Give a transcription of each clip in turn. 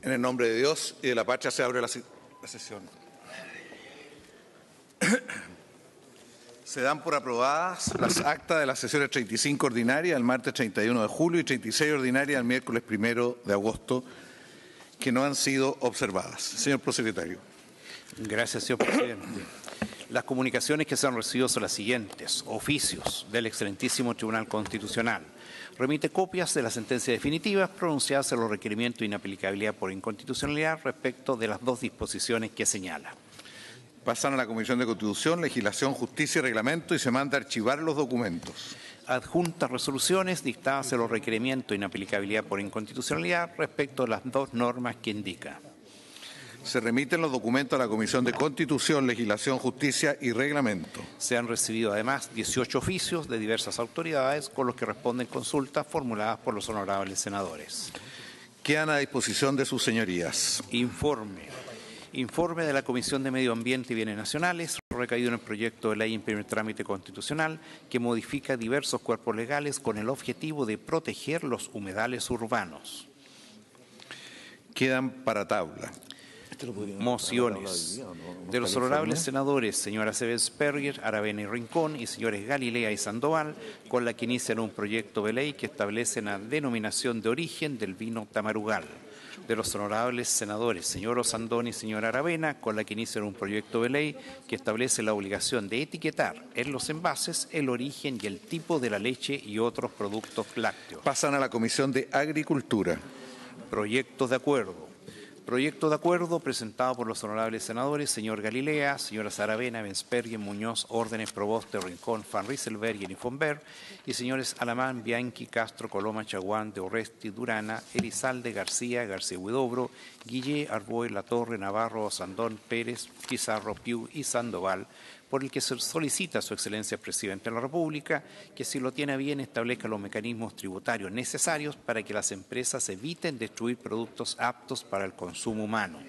En el nombre de Dios y de la patria se abre la sesión. Se dan por aprobadas las actas de las sesiones 35 ordinaria el martes 31 de julio y 36 ordinaria el miércoles 1 de agosto, que no han sido observadas. Señor prosecretario. Gracias, señor presidente. Las comunicaciones que se han recibido son las siguientes. Oficios del excelentísimo Tribunal Constitucional. Remite copias de las sentencias definitivas pronunciadas en los requerimientos de inaplicabilidad por inconstitucionalidad respecto de las dos disposiciones que señala. Pasan a la Comisión de Constitución, Legislación, Justicia y Reglamento y se manda a archivar los documentos. Adjuntas resoluciones dictadas en los requerimientos de inaplicabilidad por inconstitucionalidad respecto de las dos normas que indica. Se remiten los documentos a la Comisión de Constitución, Legislación, Justicia y Reglamento. Se han recibido además 18 oficios de diversas autoridades con los que responden consultas formuladas por los honorables senadores. Quedan a disposición de sus señorías. Informe de la Comisión de Medio Ambiente y Bienes Nacionales, recaído en el proyecto de ley en primer trámite constitucional que modifica diversos cuerpos legales con el objetivo de proteger los humedales urbanos. Quedan para tabla. Mociones de los honorables senadores señora Sebelsperger, Aravena y Rincón y señores Galilea y Sandoval, con la que inician un proyecto de ley que establece la denominación de origen del vino Tamarugal. De los honorables senadores señor Osandón y señora Aravena, con la que inician un proyecto de ley que establece la obligación de etiquetar en los envases el origen y el tipo de la leche y otros productos lácteos. Pasan a la Comisión de Agricultura. Proyectos de acuerdo. Proyecto de acuerdo presentado por los honorables senadores señor Galilea, señoras Aravena, Bensperger, Muñoz, Órdenes, Proboste, Rincón, Van Rieselberg y Fonberg, y señores Alamán, Bianchi, Castro, Coloma, Chaguán, de Orresti, Durana, Elizalde, García, García Huidobro, Guillé, Arboe, Latorre, Navarro, Sandón, Pérez, Pizarro, Piu y Sandoval, por el que se solicita a su excelencia el presidente de la República que, si lo tiene a bien, establezca los mecanismos tributarios necesarios para que las empresas eviten destruir productos aptos para el consumo humano.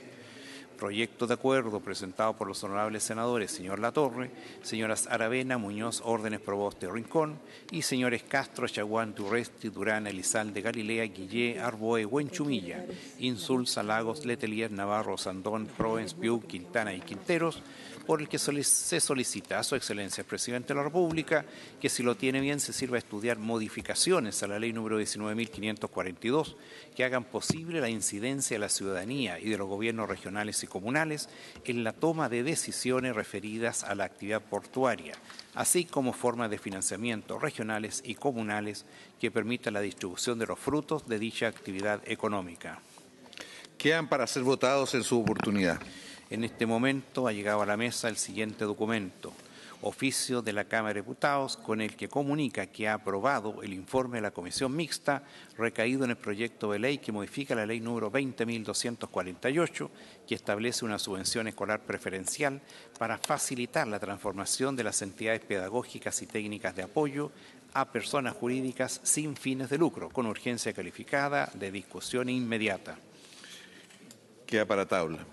Proyecto de acuerdo presentado por los honorables senadores señor Latorre, señoras Aravena, Muñoz, Órdenes, Proboste, Rincón y señores Castro, Chaguán, Durresti, Durana, Elizalde, Galilea, Guillé, Arboe, Huenchumilla, Insulza, Lagos, Letelier, Navarro, Sandón, Provence, Piu, Quintana y Quinteros, por el que se solicita a su excelencia el presidente de la República que, si lo tiene bien, se sirva a estudiar modificaciones a la ley número 19.542 que hagan posible la incidencia de la ciudadanía y de los gobiernos regionales y comunales en la toma de decisiones referidas a la actividad portuaria, así como formas de financiamiento regionales y comunales que permitan la distribución de los frutos de dicha actividad económica. Quedan para ser votados en su oportunidad. En este momento ha llegado a la mesa el siguiente documento, oficio de la Cámara de Diputados, con el que comunica que ha aprobado el informe de la Comisión Mixta recaído en el proyecto de ley que modifica la ley número 20.248, que establece una subvención escolar preferencial para facilitar la transformación de las entidades pedagógicas y técnicas de apoyo a personas jurídicas sin fines de lucro, con urgencia calificada de discusión inmediata. Queda para tabla.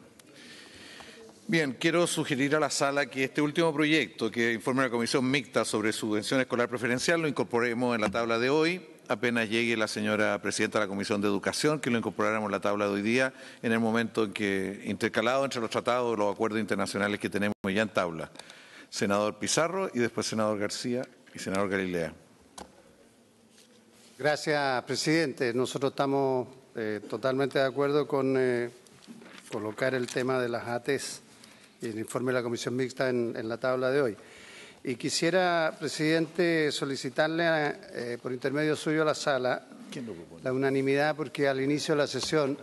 Bien, quiero sugerir a la sala que este último proyecto que informa la Comisión Mixta sobre subvención escolar preferencial lo incorporemos en la tabla de hoy. Apenas llegue la señora presidenta de la Comisión de Educación, que lo incorporáramos en la tabla de hoy día, en el momento en que, intercalado entre los tratados y los acuerdos internacionales que tenemos ya en tabla. Senador Pizarro y después senador García y senador Galilea. Gracias, presidente. Nosotros estamos totalmente de acuerdo con colocar el tema de las ATES y el informe de la Comisión Mixta en la tabla de hoy. Y quisiera, presidente, solicitarle por intermedio suyo a la sala la unanimidad, porque al inicio de la sesión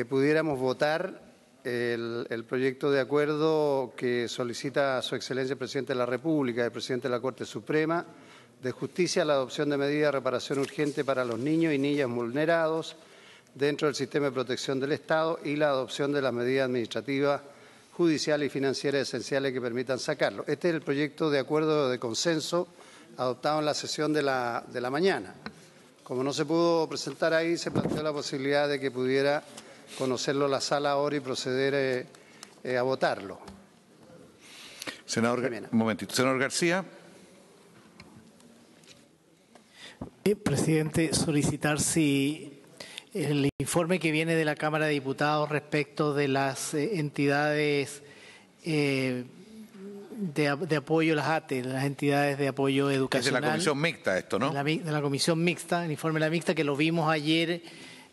pudiéramos votar el proyecto de acuerdo que solicita a su excelencia el presidente de la República y el presidente de la Corte Suprema de Justicia la adopción de medidas de reparación urgente para los niños y niñas vulnerados dentro del sistema de protección del Estado y la adopción de las medidas administrativas, judiciales y financieras esenciales que permitan sacarlo. Este es el proyecto de acuerdo de consenso adoptado en la sesión de la mañana. Como no se pudo presentar ahí, se planteó la posibilidad de que pudiera conocerlo la sala ahora y proceder a votarlo. Senador, un momentito. Senador García. Presidente, solicitar si el informe que viene de la Cámara de Diputados respecto de las entidades de apoyo, las ATE, las entidades de apoyo educacional. Es de la comisión mixta esto, ¿no? De la comisión mixta, el informe de la mixta que lo vimos ayer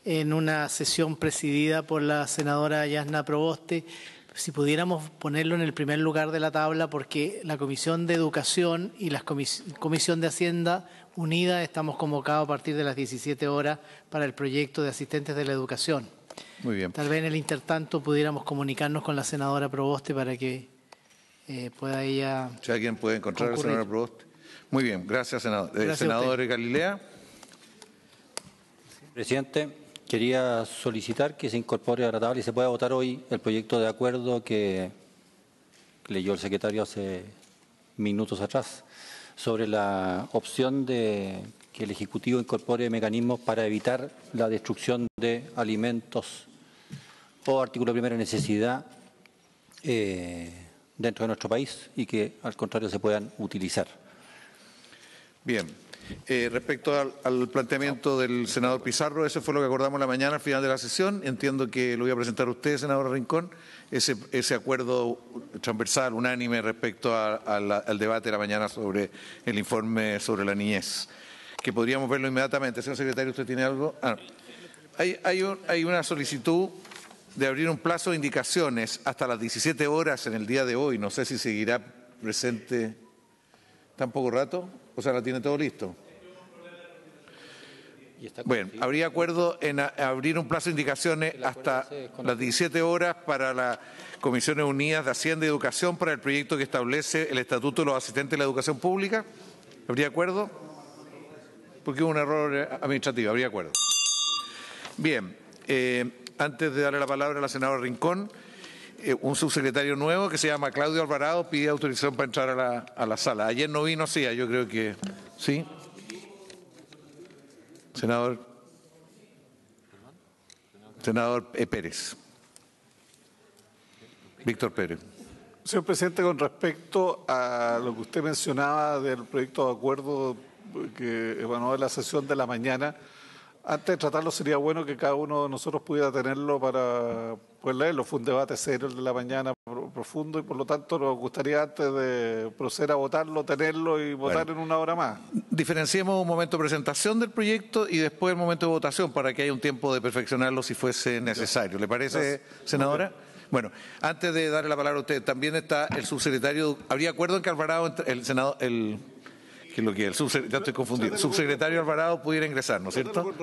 en una sesión presidida por la senadora Yasna Proboste. Si pudiéramos ponerlo en el primer lugar de la tabla, porque la Comisión de Educación y la Comisión de Hacienda unida estamos convocados a partir de las 17 horas para el proyecto de asistentes de la educación. Muy bien. Tal vez en el intertanto pudiéramos comunicarnos con la senadora Proboste para que pueda ella. Si alguien puede encontrar a la senadora Proboste. Muy bien, gracias, senador. Gracias Senador Galilea. Presidente, quería solicitar que se incorpore a la tabla y se pueda votar hoy el proyecto de acuerdo que leyó el secretario hace minutos atrás sobre la opción de que el Ejecutivo incorpore mecanismos para evitar la destrucción de alimentos o artículos de primera necesidad dentro de nuestro país y que, al contrario, se puedan utilizar. Bien. Respecto al planteamiento del senador Pizarro, eso fue lo que acordamos la mañana al final de la sesión. Entiendo que lo voy a presentar a usted, senador Rincón, ese acuerdo transversal, unánime respecto al debate de la mañana sobre el informe sobre la niñez, que podríamos verlo inmediatamente. Señor secretario, ¿usted tiene algo? Hay una solicitud de abrir un plazo de indicaciones hasta las 17 horas en el día de hoy. No sé si seguirá presente tan poco rato. O sea, ¿la tiene todo listo? Bueno, habría acuerdo en abrir un plazo de indicaciones hasta las 17 horas para las Comisiones Unidas de Hacienda y Educación para el proyecto que establece el Estatuto de los Asistentes de la Educación Pública. ¿Habría acuerdo? Porque hubo un error administrativo. ¿Habría acuerdo? Bien. Antes de darle la palabra a la senadora Rincón, un subsecretario nuevo que se llama Claudio Alvarado pide autorización para entrar a la sala. Ayer no vino, sí, yo creo que sí. Senador Pérez. Víctor Pérez. Señor presidente, con respecto a lo que usted mencionaba del proyecto de acuerdo que emanó de la sesión de la mañana, antes de tratarlo sería bueno que cada uno de nosotros pudiera tenerlo para poder leerlo. Fue un debate serio el de la mañana, profundo, y por lo tanto nos gustaría antes de proceder a votarlo, tenerlo y votar en una hora más. Diferenciemos un momento de presentación del proyecto y después el momento de votación para que haya un tiempo de perfeccionarlo si fuese necesario. ¿Le parece, senadora? Bueno, antes de darle la palabra a usted, también está el subsecretario. ¿Habría acuerdo en que Alvarado, ya estoy confundido. Subsecretario Alvarado pudiera ingresar, ¿no es cierto?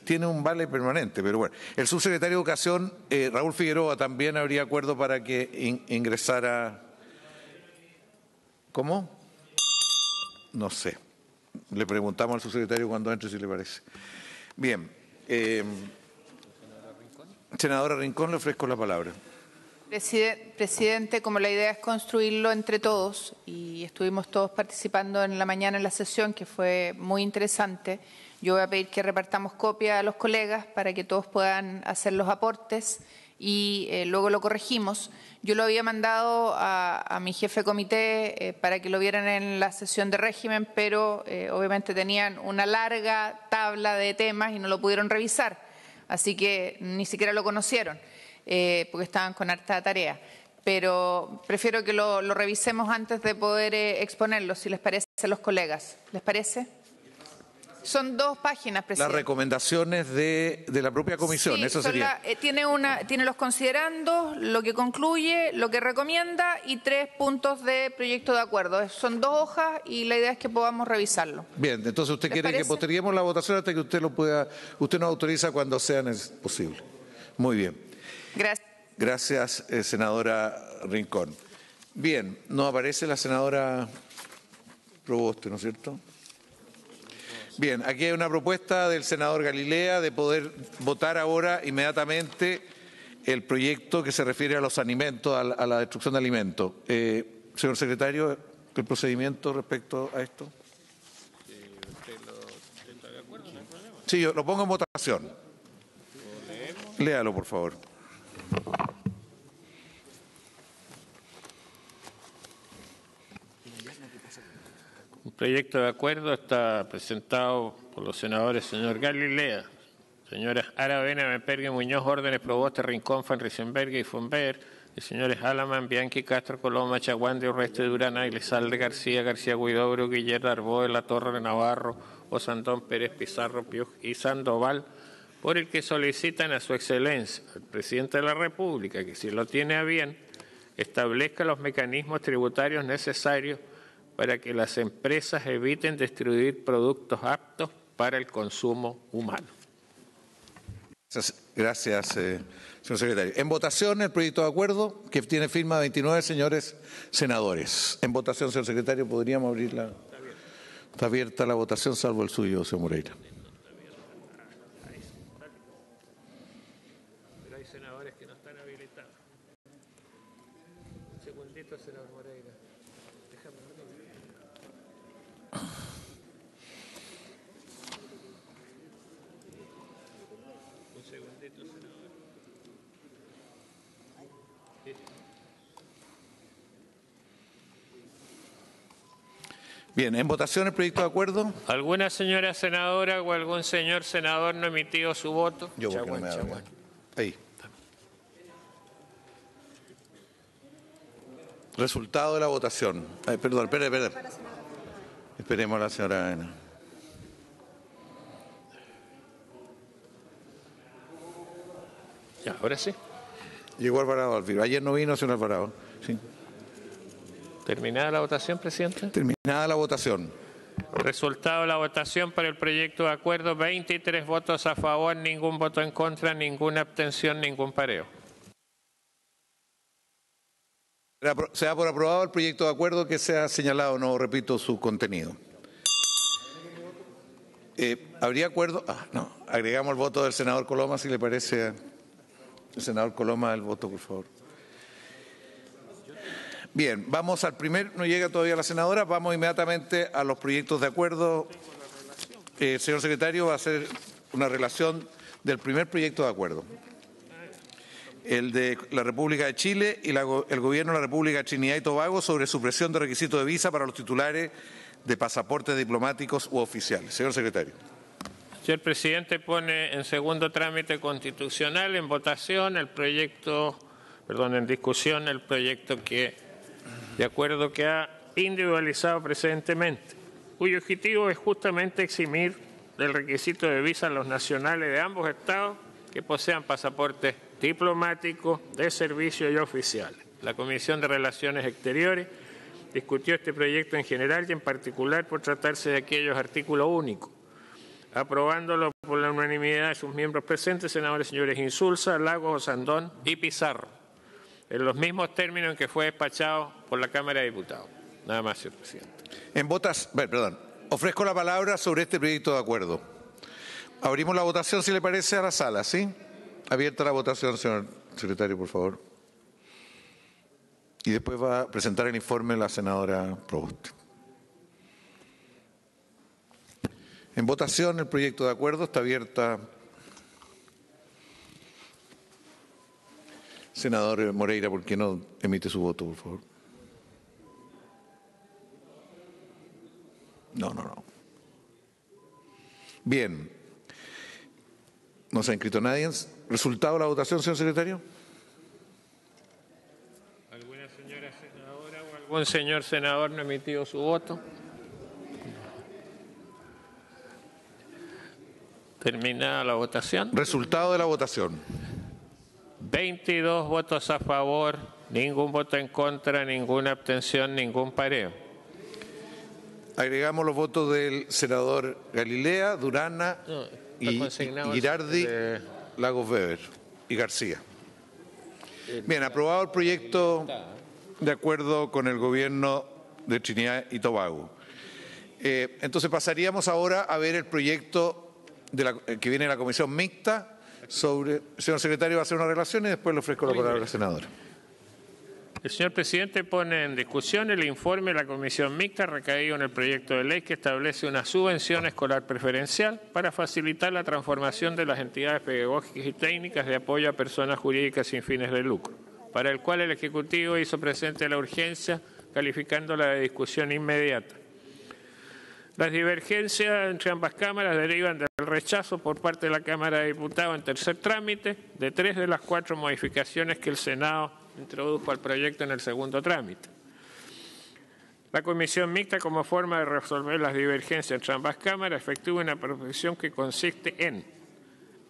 Tiene un vale permanente, pero bueno. El subsecretario de Educación, Raúl Figueroa, también habría acuerdo para que ingresara. ¿Cómo? No sé. Le preguntamos al subsecretario cuando entre si le parece. Bien. Senadora Rincón, le ofrezco la palabra. Presidente, como la idea es construirlo entre todos y estuvimos todos participando en la mañana en la sesión, que fue muy interesante, yo voy a pedir que repartamos copia a los colegas para que todos puedan hacer los aportes y luego lo corregimos. Yo lo había mandado a mi jefe de comité para que lo vieran en la sesión de régimen, pero obviamente tenían una larga tabla de temas y no lo pudieron revisar, así que ni siquiera lo conocieron. Porque estaban con harta tarea. Pero prefiero que lo revisemos antes de poder exponerlo, si les parece a los colegas. ¿Les parece? Son 2 páginas, presidente. Las recomendaciones de la propia comisión, sí, eso sería. Tiene los considerandos, lo que concluye, lo que recomienda y 3 puntos de proyecto de acuerdo. Son 2 hojas y la idea es que podamos revisarlo. Bien, entonces usted quiere que posterguemos la votación hasta que usted lo pueda, usted nos autoriza cuando sea posible. Muy bien. Gracias. Gracias, senadora Rincón. Bien, no aparece la senadora Proboste, ¿no es cierto? Bien, aquí hay una propuesta del senador Galilea de poder votar ahora inmediatamente el proyecto que se refiere a los alimentos, a la destrucción de alimentos. Señor secretario, ¿el procedimiento respecto a esto? Sí, yo lo pongo en votación. Léalo, por favor. Un proyecto de acuerdo está presentado por los senadores señor Galilea, señoras Aravena, Bempergue, Muñoz, Órdenes, Proboste, Rincón, Van Rieselberg y Fonber, y señores Alaman, Bianchi, Castro, Coloma, Chaguán, Urreste, Durán, Aguilezalde, García, García Huidobro, Guillermo Arboe, La Torre, Navarro, Osandón, Pérez, Pizarro, Piuj y Sandoval, por el que solicitan a su excelencia, el presidente de la República, que si lo tiene a bien, establezca los mecanismos tributarios necesarios para que las empresas eviten distribuir productos aptos para el consumo humano. Gracias, señor secretario. En votación el proyecto de acuerdo que tiene firma 29 señores senadores. En votación, señor secretario, ¿podríamos abrirla? Está abierta la votación, salvo el suyo, señor Moreira. Pero hay senadores que no están habilitados. Un segundito, senador Moreira. Déjame ver. Un segundito, senador. Bien, en votación el proyecto de acuerdo. ¿Alguna señora senadora o algún señor senador no ha emitido su voto? Yo, porque no me habla. Ahí. Resultado de la votación. Ay, perdón, espere. Esperemos a la señora Ana. Ya, ahora sí. Llegó Alvarado Alfiro. Ayer no vino, señor Alvarado. Sí. ¿Terminada la votación, presidente? Terminada la votación. Resultado de la votación para el proyecto de acuerdo: 23 votos a favor, ningún voto en contra, ninguna abstención, ningún pareo. Se da por aprobado el proyecto de acuerdo que se ha señalado, no repito su contenido. ¿Habría acuerdo? No. Agregamos el voto del senador Coloma, si le parece. El senador Coloma, el voto, por favor. Bien, vamos al primer, no llega todavía la senadora, vamos inmediatamente a los proyectos de acuerdo. El señor secretario va a hacer una relación del primer proyecto de acuerdo. El de la República de Chile y el Gobierno de la República de Trinidad y Tobago sobre supresión de requisitos de visa para los titulares de pasaportes diplomáticos u oficiales. Señor secretario. Señor presidente, pone en segundo trámite constitucional en votación el proyecto, en discusión el proyecto de acuerdo que ha individualizado precedentemente, cuyo objetivo es justamente eximir del requisito de visa a los nacionales de ambos estados que posean pasaportes diplomáticos, de servicio y oficiales. La Comisión de Relaciones Exteriores discutió este proyecto en general y en particular por tratarse de aquellos artículos únicos, aprobándolo por la unanimidad de sus miembros presentes, senadores señores Insulza, Lagos, Osandón y Pizarro, en los mismos términos en que fue despachado por la Cámara de Diputados. Nada más, señor presidente. Ofrezco la palabra sobre este proyecto de acuerdo. Abrimos la votación, si le parece, a la sala, ¿sí? Abierta la votación, señor secretario, por favor. Y después va a presentar el informe la senadora Proboste. En votación, el proyecto de acuerdo está abierta. Senador Moreira, ¿por qué no emite su voto, por favor? No. Bien. ¿No se ha inscrito nadie? ¿Resultado de la votación, señor secretario? ¿Alguna señora senadora o algún señor senador no ha emitido su voto? Terminada la votación. Resultado de la votación. 22 votos a favor, ningún voto en contra, ninguna abstención, ningún pareo. Agregamos los votos del senador Galilea, Durana y Girardi, Lagos Weber y García. Bien, aprobado el proyecto de acuerdo con el Gobierno de Trinidad y Tobago. Entonces pasaríamos ahora a ver el proyecto que viene de la Comisión Mixta. El señor secretario va a hacer una relación y después le ofrezco la palabra a la senadora. El señor presidente pone en discusión el informe de la Comisión Mixta recaído en el proyecto de ley que establece una subvención escolar preferencial para facilitar la transformación de las entidades pedagógicas y técnicas de apoyo a personas jurídicas sin fines de lucro, para el cual el Ejecutivo hizo presente la urgencia, calificándola de discusión inmediata. Las divergencias entre ambas cámaras derivan del el rechazo por parte de la Cámara de Diputados en tercer trámite de 3 de las 4 modificaciones que el Senado introdujo al proyecto en el segundo trámite. La Comisión Mixta, como forma de resolver las divergencias entre ambas cámaras, efectúa una proposición que consiste en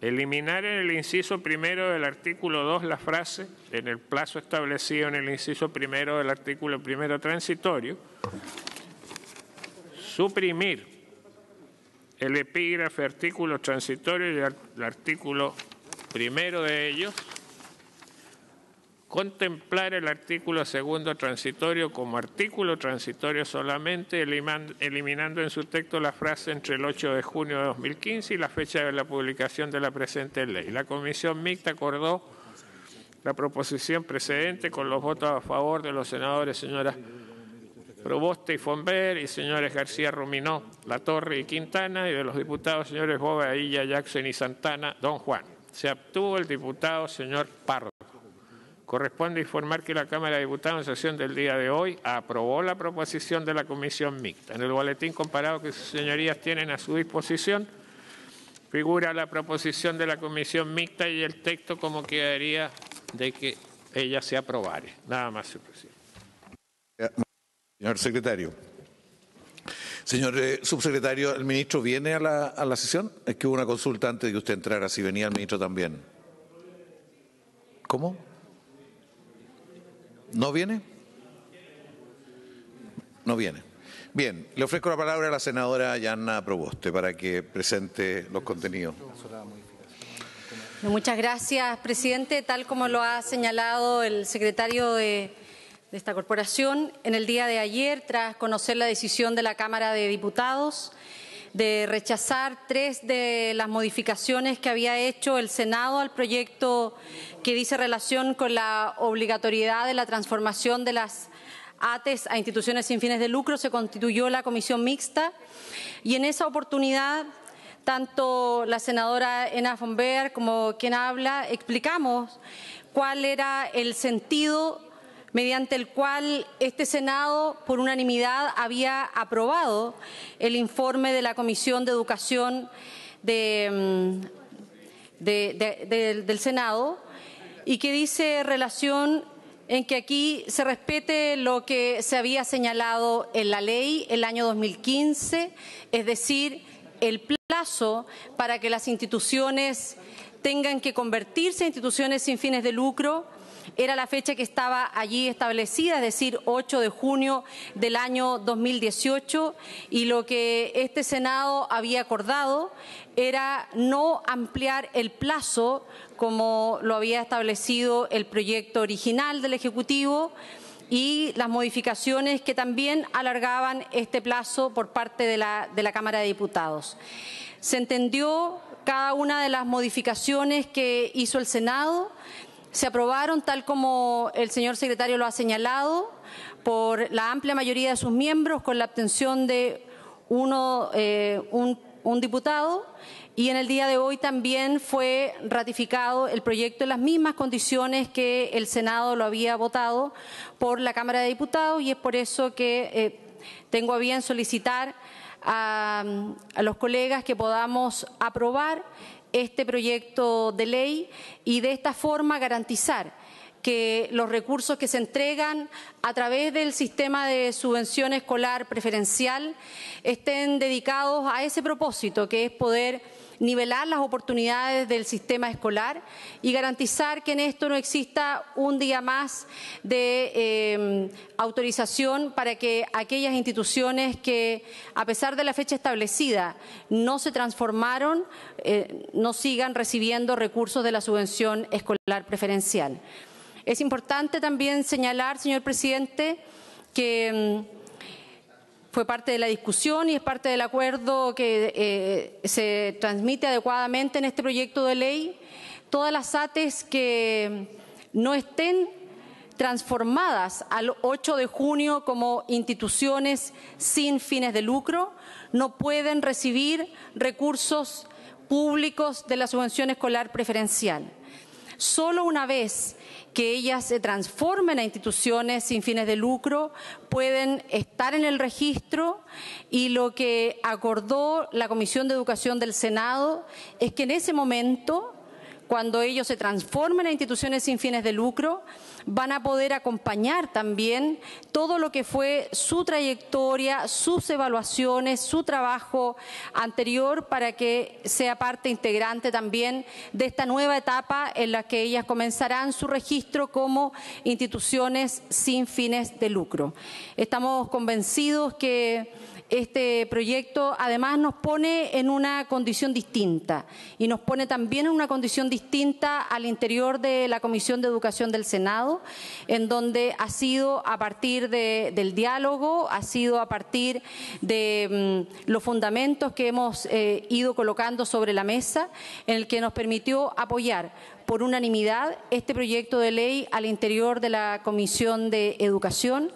eliminar en el inciso primero del artículo 2 la frase en el plazo establecido en el inciso primero del artículo primero transitorio, suprimir el epígrafe artículo transitorio y el artículo primero de ellos, contemplar el artículo segundo transitorio como artículo transitorio solamente, eliminando en su texto la frase entre el 8 de junio de 2015 y la fecha de la publicación de la presente ley. La Comisión Mixta acordó la proposición precedente con los votos a favor de los senadores señoras Proboste y Fonver y señores García Ruminó, Latorre y Quintana, y de los diputados señores Bobadilla, Jackson y Santana, don Juan. Se abstuvo el diputado señor Pardo. Corresponde informar que la Cámara de Diputados en sesión del día de hoy aprobó la proposición de la Comisión Mixta. En el boletín comparado que sus señorías tienen a su disposición figura la proposición de la Comisión Mixta y el texto como quedaría de que ella se aprobare. Nada más, señor presidente. Señor secretario. Señor subsecretario, ¿el ministro viene a la sesión? Es que hubo una consulta antes de que usted entrara, si venía el ministro también. ¿Cómo? ¿No viene? No viene. Bien, le ofrezco la palabra a la senadora Yanna Proboste para que presente los contenidos. Muchas gracias, presidente. Tal como lo ha señalado el secretario de esta corporación, en el día de ayer, tras conocer la decisión de la Cámara de Diputados de rechazar 3 de las modificaciones que había hecho el Senado al proyecto que dice relación con la obligatoriedad de la transformación de las ATES a instituciones sin fines de lucro, se constituyó la Comisión Mixta y en esa oportunidad tanto la senadora Ena Fonver como quien habla explicamos cuál era el sentido mediante el cual este Senado, por unanimidad, había aprobado el informe de la Comisión de Educación del Senado y que dice relación en que aquí se respete lo que se había señalado en la ley el año 2015, es decir, el plazo para que las instituciones tengan que convertirse en instituciones sin fines de lucro era la fecha que estaba allí establecida, es decir, 8 de junio del año 2018, y lo que este Senado había acordado era no ampliar el plazo como lo había establecido el proyecto original del Ejecutivo y las modificaciones que también alargaban este plazo por parte de la Cámara de Diputados. Se entendió cada una de las modificaciones que hizo el Senado. Se aprobaron, tal como el señor secretario lo ha señalado, por la amplia mayoría de sus miembros, con la abstención de un diputado, y en el día de hoy también fue ratificado el proyecto en las mismas condiciones que el Senado lo había votado por la Cámara de Diputados, y es por eso que tengo a bien solicitar a los colegas que podamos aprobar este proyecto de ley y de esta forma garantizar que los recursos que se entregan a través del sistema de subvención escolar preferencial estén dedicados a ese propósito, que es poder nivelar las oportunidades del sistema escolar y garantizar que en esto no exista un día más de autorización para que aquellas instituciones que, a pesar de la fecha establecida, no se transformaron, no sigan recibiendo recursos de la subvención escolar preferencial. Es importante también señalar, señor presidente, que fue parte de la discusión y es parte del acuerdo que se transmite adecuadamente en este proyecto de ley. Todas las ATES que no estén transformadas al 8 de junio como instituciones sin fines de lucro no pueden recibir recursos públicos de la subvención escolar preferencial. Solo una vez que ellas se transformen a instituciones sin fines de lucro pueden estar en el registro, y lo que acordó la Comisión de Educación del Senado es que en ese momento, cuando ellos se transformen a instituciones sin fines de lucro, van a poder acompañar también todo lo que fue su trayectoria, sus evaluaciones, su trabajo anterior, para que sea parte integrante también de esta nueva etapa en la que ellas comenzarán su registro como instituciones sin fines de lucro. Estamos convencidos que este proyecto además nos pone en una condición distinta, y nos pone también en una condición distinta al interior de la Comisión de Educación del Senado, en donde ha sido a partir del diálogo, ha sido a partir de los fundamentos que hemos ido colocando sobre la mesa, en el que nos permitió apoyar por unanimidad este proyecto de ley al interior de la Comisión de Educación,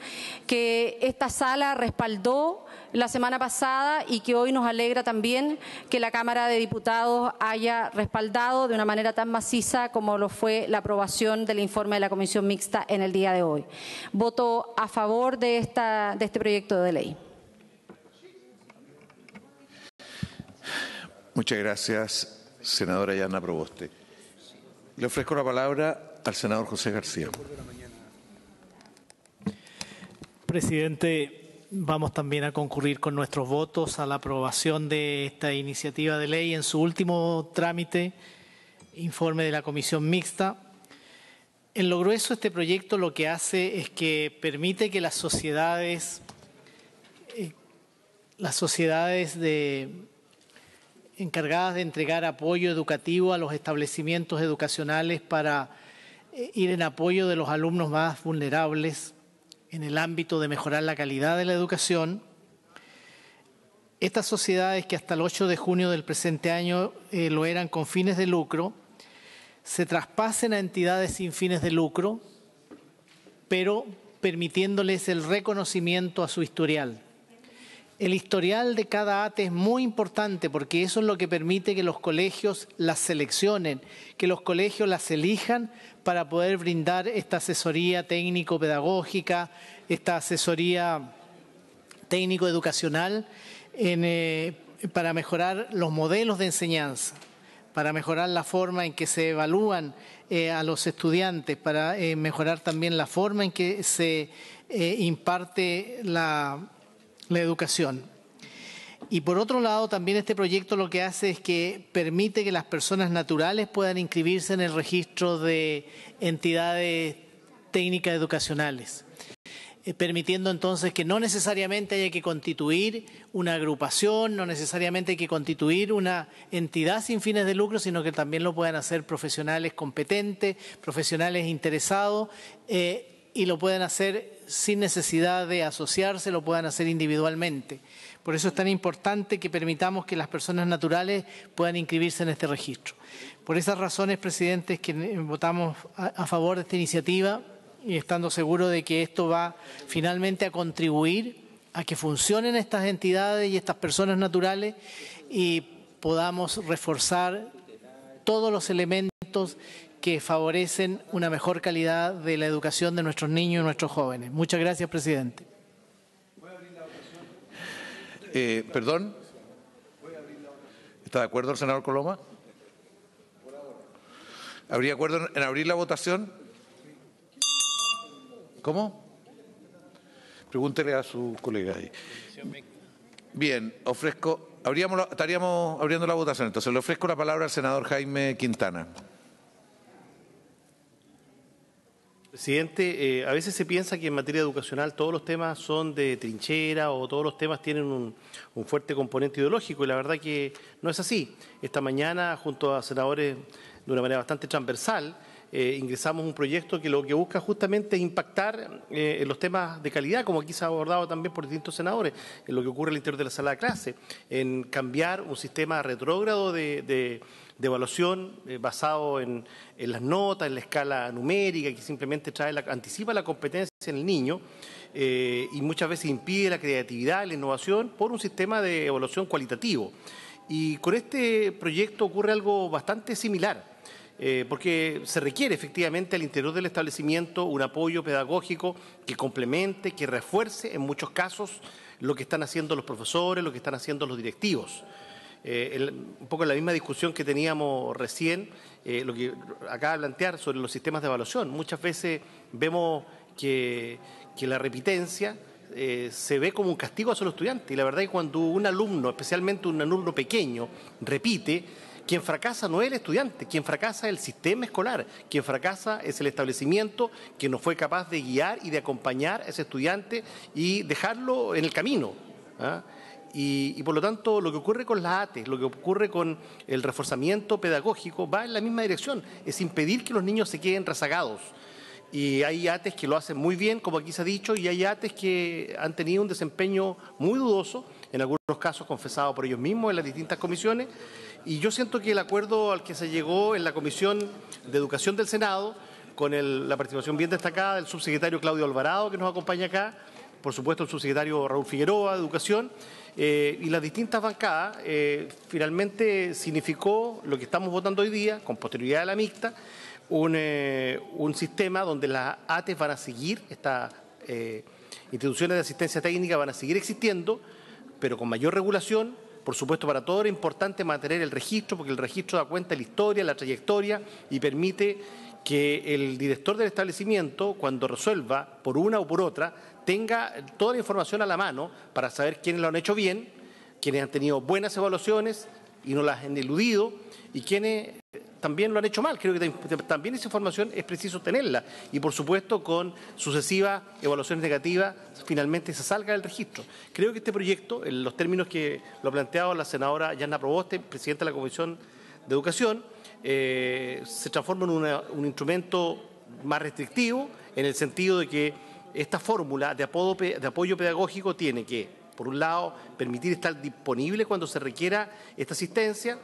que esta sala respaldó la semana pasada y que hoy nos alegra también que la Cámara de Diputados haya respaldado de una manera tan maciza como lo fue la aprobación del informe de la Comisión Mixta en el día de hoy. Voto a favor de este proyecto de ley. Muchas gracias, senadora Yasna Proboste. Le ofrezco la palabra al senador José García. Presidente, vamos también a concurrir con nuestros votos a la aprobación de esta iniciativa de ley en su último trámite, informe de la Comisión Mixta. En lo grueso, este proyecto lo que hace es que permite que las sociedades encargadas de entregar apoyo educativo a los establecimientos educacionales para ir en apoyo de los alumnos más vulnerables en el ámbito de mejorar la calidad de la educación. Estas sociedades, que hasta el 8 de junio del presente año lo eran con fines de lucro, se traspasen a entidades sin fines de lucro, pero permitiéndoles el reconocimiento a su historial. El historial de cada ATE es muy importante, porque eso es lo que permite que los colegios las seleccionen, que los colegios las elijan para poder brindar esta asesoría técnico-pedagógica, esta asesoría técnico-educacional para mejorar los modelos de enseñanza, para mejorar la forma en que se evalúan a los estudiantes, para mejorar también la forma en que se imparte la educación. Y por otro lado, también este proyecto lo que hace es que permite que las personas naturales puedan inscribirse en el registro de entidades técnicas educacionales, permitiendo entonces que no necesariamente haya que constituir una agrupación, no necesariamente hay que constituir una entidad sin fines de lucro, sino que también lo puedan hacer profesionales competentes, profesionales interesados, y lo pueden hacer sin necesidad de asociarse, lo puedan hacer individualmente. Por eso es tan importante que permitamos que las personas naturales puedan inscribirse en este registro. Por esas razones, presidente, es que votamos a favor de esta iniciativa, y estando seguro de que esto va finalmente a contribuir a que funcionen estas entidades y estas personas naturales, y podamos reforzar todos los elementos que favorecen una mejor calidad de la educación de nuestros niños y nuestros jóvenes. Muchas gracias, presidente. ¿Perdón? ¿Está de acuerdo el senador Coloma? ¿Habría acuerdo en abrir la votación? ¿Cómo? Pregúntele a su colega ahí. Bien, estaríamos abriendo la votación. Entonces le ofrezco la palabra al senador Jaime Quintana. Presidente, a veces se piensa que en materia educacional todos los temas son de trinchera, o todos los temas tienen un fuerte componente ideológico, y la verdad que no es así. Esta mañana, junto a senadores de una manera bastante transversal, ingresamos un proyecto que lo que busca justamente es impactar en los temas de calidad, como aquí se ha abordado también por distintos senadores, en lo que ocurre al interior de la sala de clase, en cambiar un sistema retrógrado de evaluación basado en las notas, en la escala numérica, que simplemente anticipa la competencia en el niño, y muchas veces impide la creatividad y la innovación, por un sistema de evaluación cualitativo. Y con este proyecto ocurre algo bastante similar, porque se requiere efectivamente al interior del establecimiento un apoyo pedagógico que complemente, que refuerce en muchos casos lo que están haciendo los profesores, lo que están haciendo los directivos. Un poco en la misma discusión que teníamos recién, lo que acaba de plantear sobre los sistemas de evaluación. Muchas veces vemos que la repitencia se ve como un castigo hacia los estudiantes. Y la verdad es que cuando un alumno, especialmente un alumno pequeño, repite, quien fracasa no es el estudiante, quien fracasa es el sistema escolar, quien fracasa es el establecimiento que no fue capaz de guiar y de acompañar a ese estudiante y dejarlo en el camino. Y por lo tanto, lo que ocurre con las ATES, lo que ocurre con el reforzamiento pedagógico, va en la misma dirección, es impedir que los niños se queden rezagados. Y hay ATES que lo hacen muy bien, como aquí se ha dicho, y hay ATES que han tenido un desempeño muy dudoso, en algunos casos confesado por ellos mismos en las distintas comisiones. Y yo siento que el acuerdo al que se llegó en la Comisión de Educación del Senado, con la participación bien destacada del subsecretario Claudio Alvarado, que nos acompaña acá, por supuesto el subsecretario Raúl Figueroa, de Educación, y las distintas bancadas, finalmente significó lo que estamos votando hoy día, con posterioridad a la mixta, un sistema donde las ATES van a seguir, estas instituciones de asistencia técnica van a seguir existiendo, pero con mayor regulación. Por supuesto, para todo era importante mantener el registro, porque el registro da cuenta de la historia, la trayectoria y permite que el director del establecimiento, cuando resuelva por una o por otra, tenga toda la información a la mano para saber quiénes lo han hecho bien, quiénes han tenido buenas evaluaciones y no las han eludido, y quienes también lo han hecho mal. Creo que también esa información es preciso tenerla. Y, por supuesto, con sucesivas evaluaciones negativas, finalmente se salga del registro. Creo que este proyecto, en los términos que lo ha planteado la senadora Yasna Proboste, presidenta de la Comisión de Educación, se transforma en un instrumento más restrictivo, en el sentido de que esta fórmula de apoyo pedagógico tiene que, por un lado, permitir estar disponible cuando se requiera esta asistencia,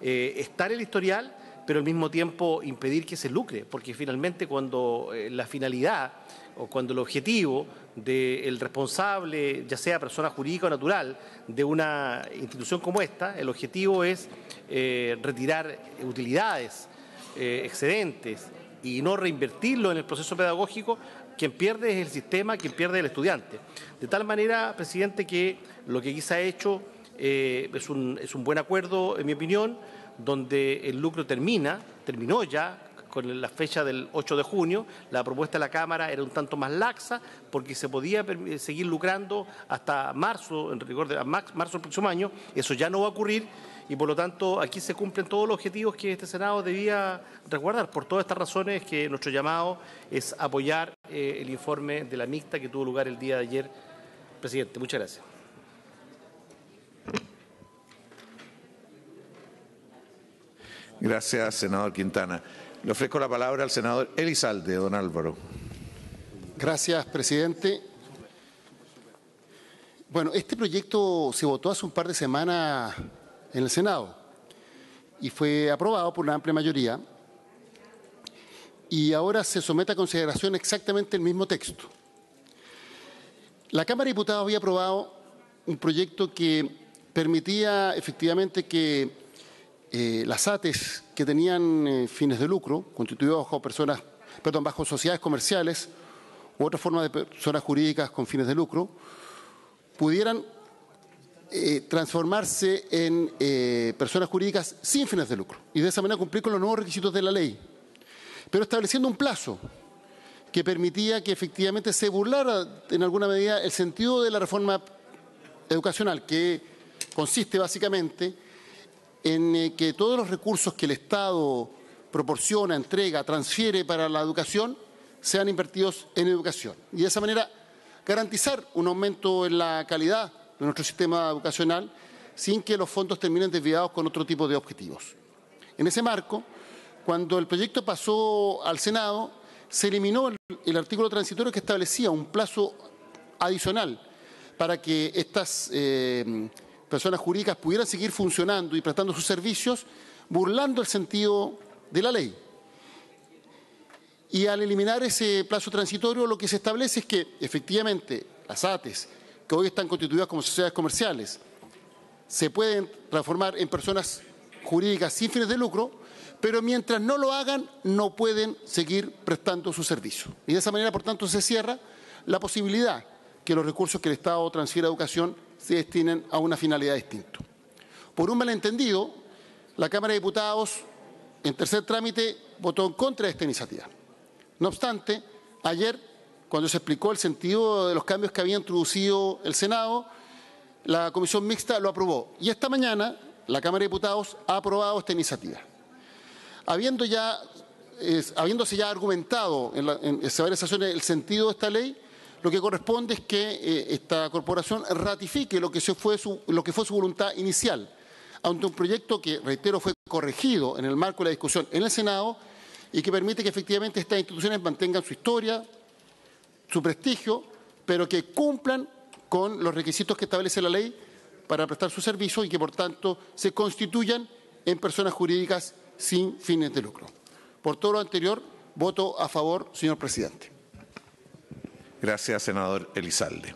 estar en el historial, pero al mismo tiempo impedir que se lucre, porque finalmente cuando la finalidad o cuando el objetivo del responsable, ya sea persona jurídica o natural, de una institución como esta, el objetivo es retirar utilidades, excedentes, y no reinvertirlo en el proceso pedagógico, quien pierde es el sistema, quien pierde es el estudiante. De tal manera, presidente, que lo que aquí se ha hecho es un buen acuerdo, en mi opinión, donde el lucro terminó ya con la fecha del 8 de junio. La propuesta de la Cámara era un tanto más laxa porque se podía seguir lucrando hasta marzo, en rigor de marzo del próximo año. Eso ya no va a ocurrir y, por lo tanto, aquí se cumplen todos los objetivos que este Senado debía resguardar. Por todas estas razones, que nuestro llamado es apoyar el informe de la mixta que tuvo lugar el día de ayer. Presidente, muchas gracias. Gracias, senador Quintana. Le ofrezco la palabra al senador Elizalde, don Álvaro. Gracias, presidente. Bueno, este proyecto se votó hace un par de semanas en el Senado y fue aprobado por una amplia mayoría y ahora se somete a consideración exactamente el mismo texto. La Cámara de Diputados había aprobado un proyecto que permitía efectivamente que las ATES que tenían fines de lucro, constituidos bajo sociedades comerciales u otra forma de personas jurídicas con fines de lucro, pudieran transformarse en personas jurídicas sin fines de lucro y de esa manera cumplir con los nuevos requisitos de la ley, pero estableciendo un plazo que permitía que efectivamente se burlara en alguna medida el sentido de la reforma educacional, que consiste básicamente en que todos los recursos que el Estado proporciona, entrega, transfiere para la educación sean invertidos en educación y de esa manera garantizar un aumento en la calidad de nuestro sistema educacional sin que los fondos terminen desviados con otro tipo de objetivos. En ese marco, cuando el proyecto pasó al Senado, se eliminó el artículo transitorio que establecía un plazo adicional para que estas personas jurídicas pudieran seguir funcionando y prestando sus servicios, burlando el sentido de la ley. Y al eliminar ese plazo transitorio, lo que se establece es que, efectivamente, las ATES, que hoy están constituidas como sociedades comerciales, se pueden transformar en personas jurídicas sin fines de lucro, pero mientras no lo hagan, no pueden seguir prestando su servicio. Y de esa manera, por tanto, se cierra la posibilidad que los recursos que el Estado transfiera a educación se destinen a una finalidad distinta. Por un malentendido, la Cámara de Diputados, en tercer trámite, votó en contra de esta iniciativa. No obstante, ayer, cuando se explicó el sentido de los cambios que había introducido el Senado, la Comisión Mixta lo aprobó. Y esta mañana, la Cámara de Diputados ha aprobado esta iniciativa. Habiéndose ya argumentado en varias sesiones el sentido de esta ley, lo que corresponde es que esta corporación ratifique lo que fue su voluntad inicial ante un proyecto que, reitero, fue corregido en el marco de la discusión en el Senado y que permite que efectivamente estas instituciones mantengan su historia, su prestigio, pero que cumplan con los requisitos que establece la ley para prestar su servicio y que, por tanto, se constituyan en personas jurídicas sin fines de lucro. Por todo lo anterior, voto a favor, señor presidente. Gracias, senador Elizalde.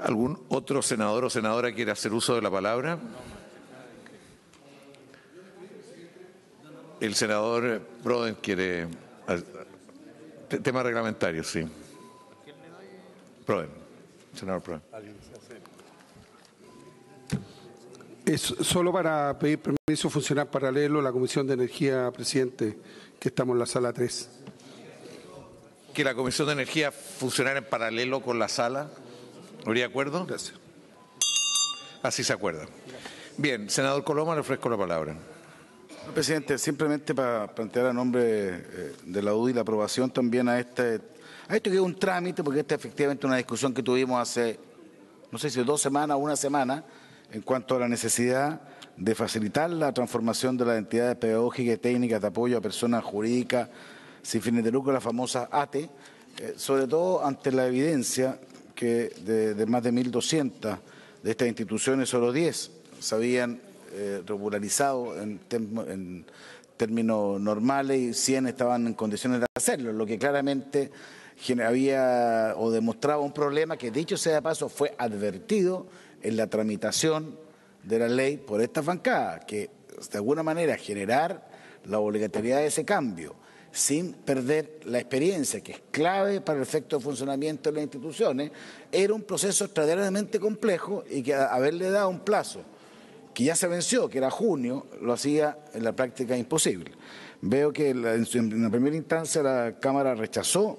¿Algún otro senador o senadora quiere hacer uso de la palabra? El senador Proden quiere... Tema reglamentario, sí. Proden, senador Proden. Es solo para pedir permiso funcionar paralelo a la Comisión de Energía, presidente, que estamos en la sala 3. Que la Comisión de Energía funcionara en paralelo con la sala. ¿Habría acuerdo? Gracias. Así se acuerda. Bien, senador Coloma, le ofrezco la palabra. Presidente, simplemente para plantear a nombre de la UDI la aprobación también a esto que es un trámite, porque esta es efectivamente una discusión que tuvimos hace, no sé si 2 semanas o 1 semana, en cuanto a la necesidad de facilitar la transformación de las entidades pedagógicas y técnicas de apoyo a personas jurídicas sin fines de lucro, la famosa ATE, sobre todo ante la evidencia que de más de 1.200 de estas instituciones, solo 10 se habían regularizado en términos normales y 100 estaban en condiciones de hacerlo, lo que claramente había o demostraba un problema que, dicho sea de paso, fue advertido en la tramitación de la ley por esta bancada, que de alguna manera generar la obligatoriedad de ese cambio sin perder la experiencia, que es clave para el efecto de funcionamiento de las instituciones, era un proceso extraordinariamente complejo y que haberle dado un plazo que ya se venció, que era junio, lo hacía en la práctica imposible. Veo que en la primera instancia la Cámara rechazó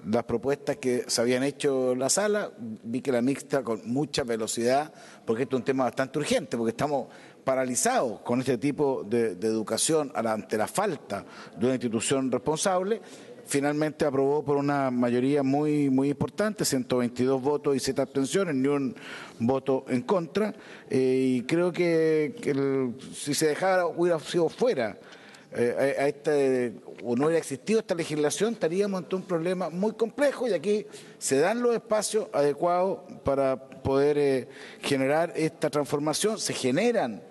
las propuestas que se habían hecho en la sala, vi que la mixta con mucha velocidad, porque esto es un tema bastante urgente, porque estamos paralizados con este tipo de educación ante la falta de una institución responsable. Finalmente aprobó por una mayoría muy importante, 122 votos y 7 abstenciones, ni un voto en contra, y creo que si se dejara hubiera sido fuera o no hubiera existido esta legislación, estaríamos ante un problema muy complejo y aquí se dan los espacios adecuados para poder generar esta transformación, se generan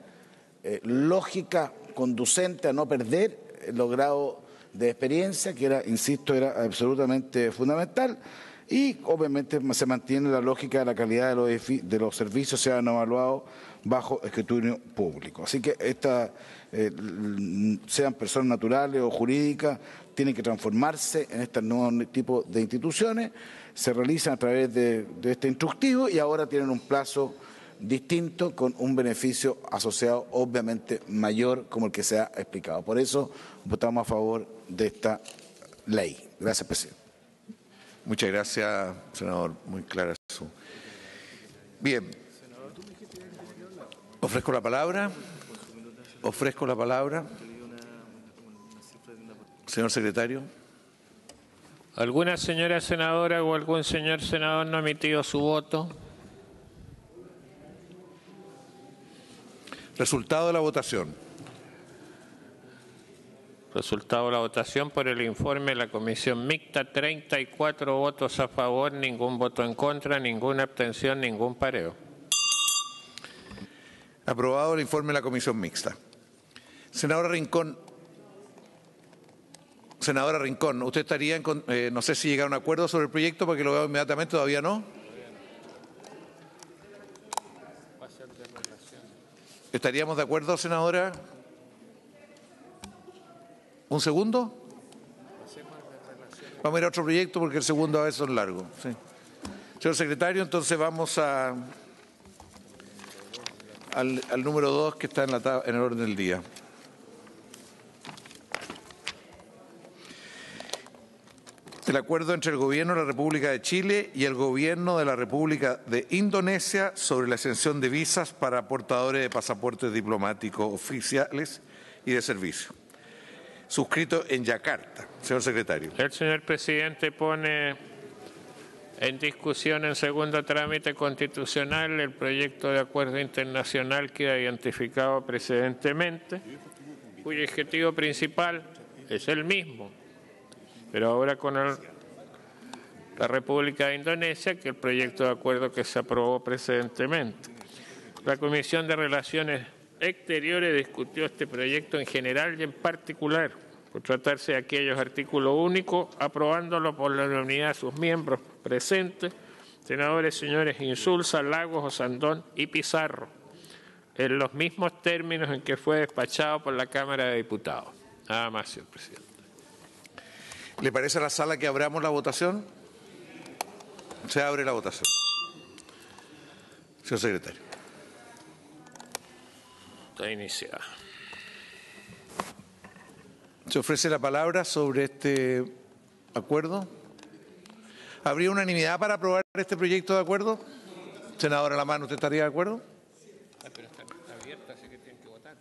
lógicas conducentes a no perder los grados de experiencia, que era, insisto, era absolutamente fundamental, y obviamente se mantiene la lógica de la calidad de los servicios sean evaluados bajo escrutinio público. Así que sean personas naturales o jurídicas, tienen que transformarse en este nuevo tipo de instituciones, se realizan a través de este instructivo y ahora tienen un plazo distinto con un beneficio asociado obviamente mayor como el que se ha explicado. Por eso votamos a favor de esta ley. Gracias, presidente. Muchas gracias, senador. Muy clara su. Bien. Ofrezco la palabra. Señor secretario. ¿Alguna señora senadora o algún señor senador no ha emitido su voto? Resultado de la votación. Resultado de la votación por el informe de la Comisión Mixta, 34 votos a favor, ningún voto en contra, ninguna abstención, ningún pareo. Aprobado el informe de la Comisión Mixta. Senadora Rincón, ¿usted estaría no sé si llega a un acuerdo sobre el proyecto porque lo veo inmediatamente, todavía no? ¿Estaríamos de acuerdo, senadora? ¿Un segundo? Vamos a ir a otro proyecto porque el segundo a veces es largo. Sí. Señor secretario, entonces vamos al número 2 que está en el orden del día. El acuerdo entre el Gobierno de la República de Chile y el Gobierno de la República de Indonesia sobre la exención de visas para portadores de pasaportes diplomáticos oficiales y de servicio. Suscrito en Yakarta. Señor secretario. El señor presidente pone en discusión en segundo trámite constitucional el proyecto de acuerdo internacional que ha identificado precedentemente, cuyo objetivo principal es el mismo, pero ahora con la República de Indonesia, que el proyecto de acuerdo que se aprobó precedentemente. La Comisión de Relaciones Exteriores discutió este proyecto en general y en particular, por tratarse de aquellos artículos únicos, aprobándolo por la unanimidad de sus miembros presentes, senadores señores Insulza, Lagos, Osandón y Pizarro, en los mismos términos en que fue despachado por la Cámara de Diputados. Nada más, señor presidente. ¿Le parece a la sala que abramos la votación? Se abre la votación. Señor secretario. Está iniciada. ¿Se ofrece la palabra sobre este acuerdo? ¿Habría unanimidad para aprobar este proyecto de acuerdo? Senadora Lamán, ¿usted estaría de acuerdo? Pero está abierta, así que tienen que votar.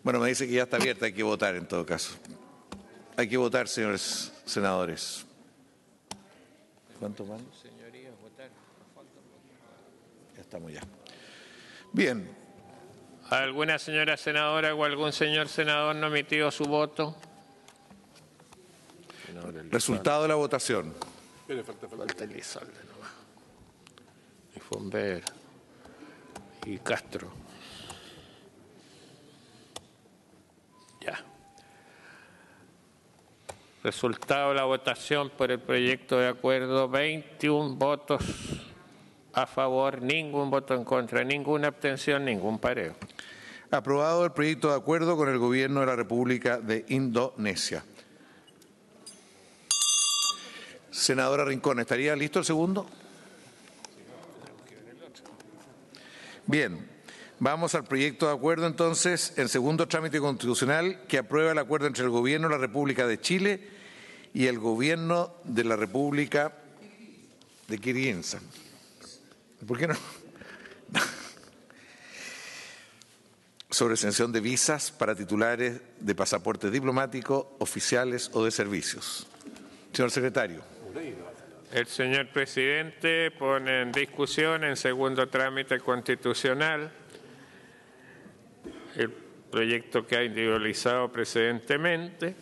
Bueno, me dice que ya está abierta, hay que votar en todo caso. Hay que votar, señores senadores. ¿Cuánto van? Señorías, votar. Ya estamos ya. Bien. ¿Alguna señora senadora o algún señor senador no emitió su voto? Resultado de la votación. Falta Elizalde nomás. Y Fonber. Y Castro. Ya. Resultado de la votación por el proyecto de acuerdo: 21 votos a favor, ningún voto en contra, ninguna abstención, ningún pareo. Aprobado el proyecto de acuerdo con el Gobierno de la República de Indonesia. Senadora Rincón, ¿estaría listo el segundo? Bien, vamos al proyecto de acuerdo entonces, en segundo trámite constitucional, que aprueba el acuerdo entre el Gobierno de la República de Chile y el Gobierno de la República de Kirguistán. ¿Por qué no? Sobre exención de visas para titulares de pasaportes diplomáticos, oficiales o de servicios. Señor secretario. El señor presidente pone en discusión en segundo trámite constitucional el proyecto que ha individualizado precedentemente,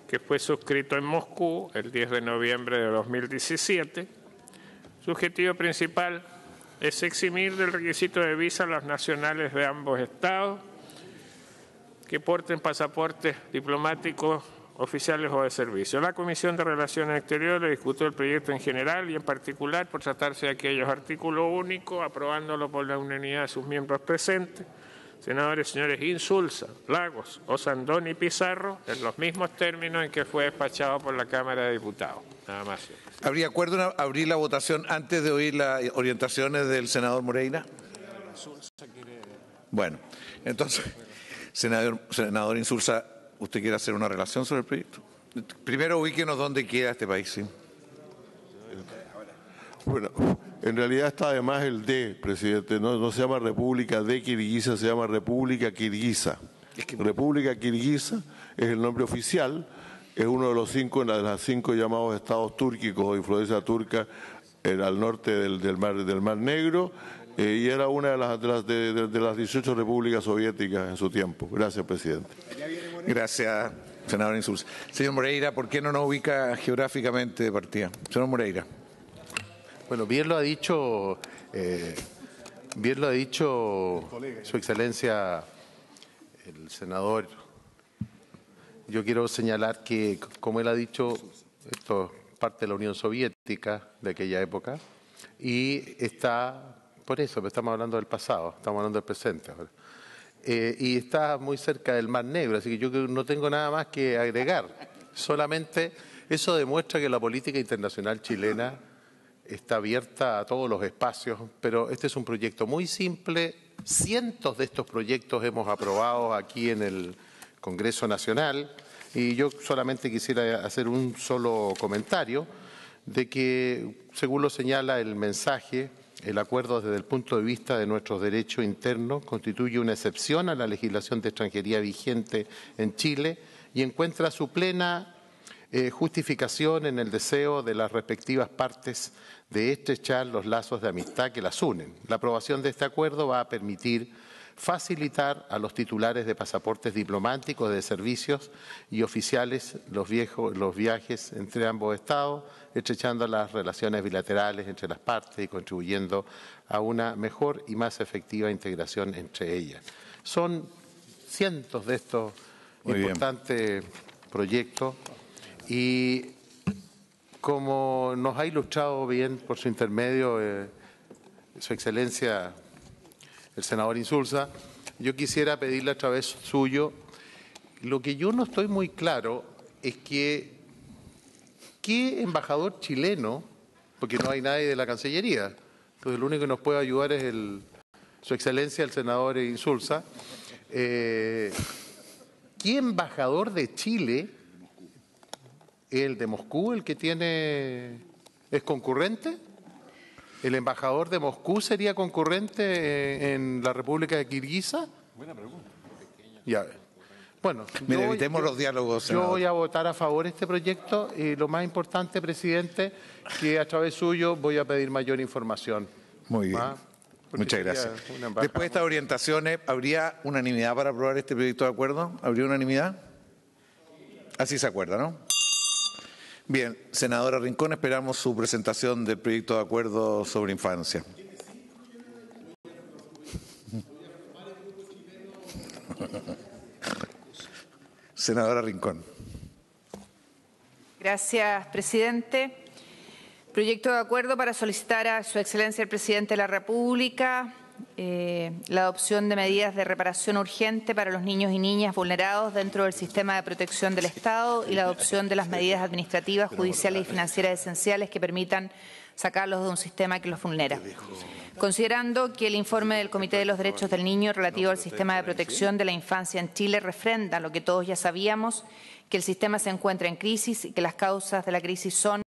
que fue suscrito en Moscú el 10 de noviembre de 2017. Su objetivo principal es eximir del requisito de visa a los nacionales de ambos estados que porten pasaportes diplomáticos, oficiales o de servicio. La Comisión de Relaciones Exteriores discutió el proyecto en general y en particular por tratarse de aquellos artículos únicos, aprobándolo por la unanimidad de sus miembros presentes, senadores señores Insulza, Lagos, Osandón y Pizarro, en los mismos términos en que fue despachado por la Cámara de Diputados. Nada más, señor presidente. ¿Habría acuerdo en abrir la votación antes de oír las orientaciones del senador Moreira? Bueno, entonces, senador Insulza, ¿usted quiere hacer una relación sobre el proyecto? Primero ubíquenos dónde queda este país, ¿sí? Bueno, en realidad está además el D, presidente, no se llama República de Kirguisa, se llama República Kirguisa. República Kirguisa es el nombre oficial, es uno de los las cinco llamados estados túrquicos o influencia turca al norte del Mar Negro, y era una de las 18 repúblicas soviéticas en su tiempo. Gracias, presidente. Gracias, senador Insulza. Señor Moreira, ¿por qué no nos ubica geográficamente de partida? Señor Moreira. Bueno, bien lo ha dicho Su Excelencia el senador. Yo quiero señalar que, como él ha dicho, esto es parte de la Unión Soviética de aquella época y está, por eso, estamos hablando del pasado, estamos hablando del presente ahora. y está muy cerca del Mar Negro, así que yo no tengo nada más que agregar. Solamente eso demuestra que la política internacional chilena está abierta a todos los espacios, pero este es un proyecto muy simple. Cientos de estos proyectos hemos aprobado aquí en el Congreso Nacional y yo solamente quisiera hacer un solo comentario de que, según lo señala el mensaje, el acuerdo desde el punto de vista de nuestros derechos internos constituye una excepción a la legislación de extranjería vigente en Chile y encuentra su plena justificación en el deseo de las respectivas partes de estrechar los lazos de amistad que las unen. La aprobación de este acuerdo va a permitir facilitar a los titulares de pasaportes diplomáticos de servicios y oficiales los viajes entre ambos estados, estrechando las relaciones bilaterales entre las partes y contribuyendo a una mejor y más efectiva integración entre ellas. Son cientos de estos importantes proyectos y, como nos ha ilustrado bien por su intermedio Su Excelencia el senador Insulza, yo quisiera pedirle a través suyo, lo que yo no estoy muy claro es que ¿qué embajador chileno, porque no hay nadie de la Cancillería, entonces el único que nos puede ayudar es Su Excelencia el senador Insulza, ¿qué embajador de Chile, el de Moscú, el que es concurrente? ¿El embajador de Moscú sería concurrente en la República de Kirguisa? Buena pregunta. Ya. Bueno, mire, evitemos los diálogos, senador. Yo voy a votar a favor de este proyecto y lo más importante, presidente, que a través suyo voy a pedir mayor información. Muy bien. Muchas gracias. Después de estas orientaciones, ¿habría unanimidad para aprobar este proyecto de acuerdo? ¿Habría unanimidad? Así se acuerda, ¿no? Bien, senadora Rincón, esperamos su presentación del proyecto de acuerdo sobre infancia. Senadora Rincón. Gracias, presidente. Proyecto de acuerdo para solicitar a Su Excelencia el Presidente de la República la adopción de medidas de reparación urgente para los niños y niñas vulnerados dentro del sistema de protección del Estado y la adopción de las medidas administrativas, judiciales y financieras esenciales que permitan sacarlos de un sistema que los vulnera. Considerando que el informe del Comité de los Derechos del Niño relativo al sistema de protección de la infancia en Chile refrenda lo que todos ya sabíamos, que el sistema se encuentra en crisis y que las causas de la crisis son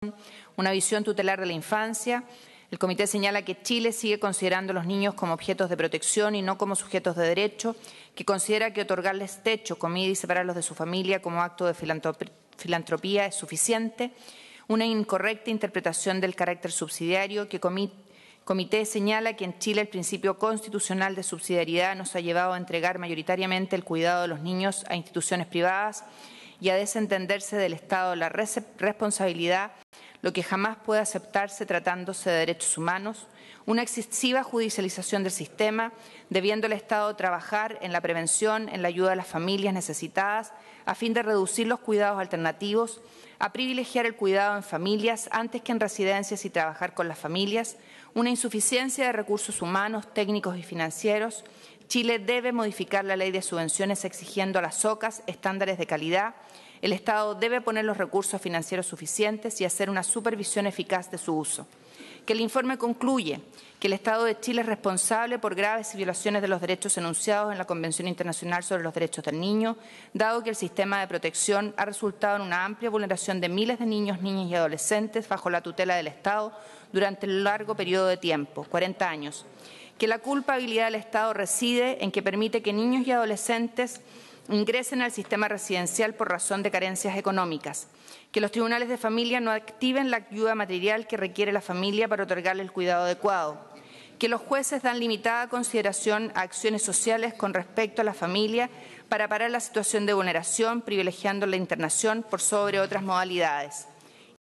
una visión tutelar de la infancia. El comité señala que Chile sigue considerando a los niños como objetos de protección y no como sujetos de derecho, que considera que otorgarles techo, comida y separarlos de su familia como acto de filantropía es suficiente, una incorrecta interpretación del carácter subsidiario, que comité señala que en Chile el principio constitucional de subsidiariedad nos ha llevado a entregar mayoritariamente el cuidado de los niños a instituciones privadas y a desentenderse del Estado de la responsabilidad, lo que jamás puede aceptarse tratándose de derechos humanos, una excesiva judicialización del sistema, debiendo el Estado trabajar en la prevención, en la ayuda a las familias necesitadas, a fin de reducir los cuidados alternativos, a privilegiar el cuidado en familias antes que en residencias y trabajar con las familias, una insuficiencia de recursos humanos, técnicos y financieros. Chile debe modificar la ley de subvenciones exigiendo a las SOCAS estándares de calidad. El Estado debe poner los recursos financieros suficientes y hacer una supervisión eficaz de su uso. Que el informe concluye que el Estado de Chile es responsable por graves violaciones de los derechos enunciados en la Convención Internacional sobre los Derechos del Niño, dado que el sistema de protección ha resultado en una amplia vulneración de miles de niños, niñas y adolescentes bajo la tutela del Estado durante un largo periodo de tiempo, 40 años. Que la culpabilidad del Estado reside en que permite que niños y adolescentes ingresen al sistema residencial por razón de carencias económicas, que los tribunales de familia no activen la ayuda material que requiere la familia para otorgarle el cuidado adecuado, que los jueces dan limitada consideración a acciones sociales con respecto a la familia para parar la situación de vulneración, privilegiando la internación por sobre otras modalidades,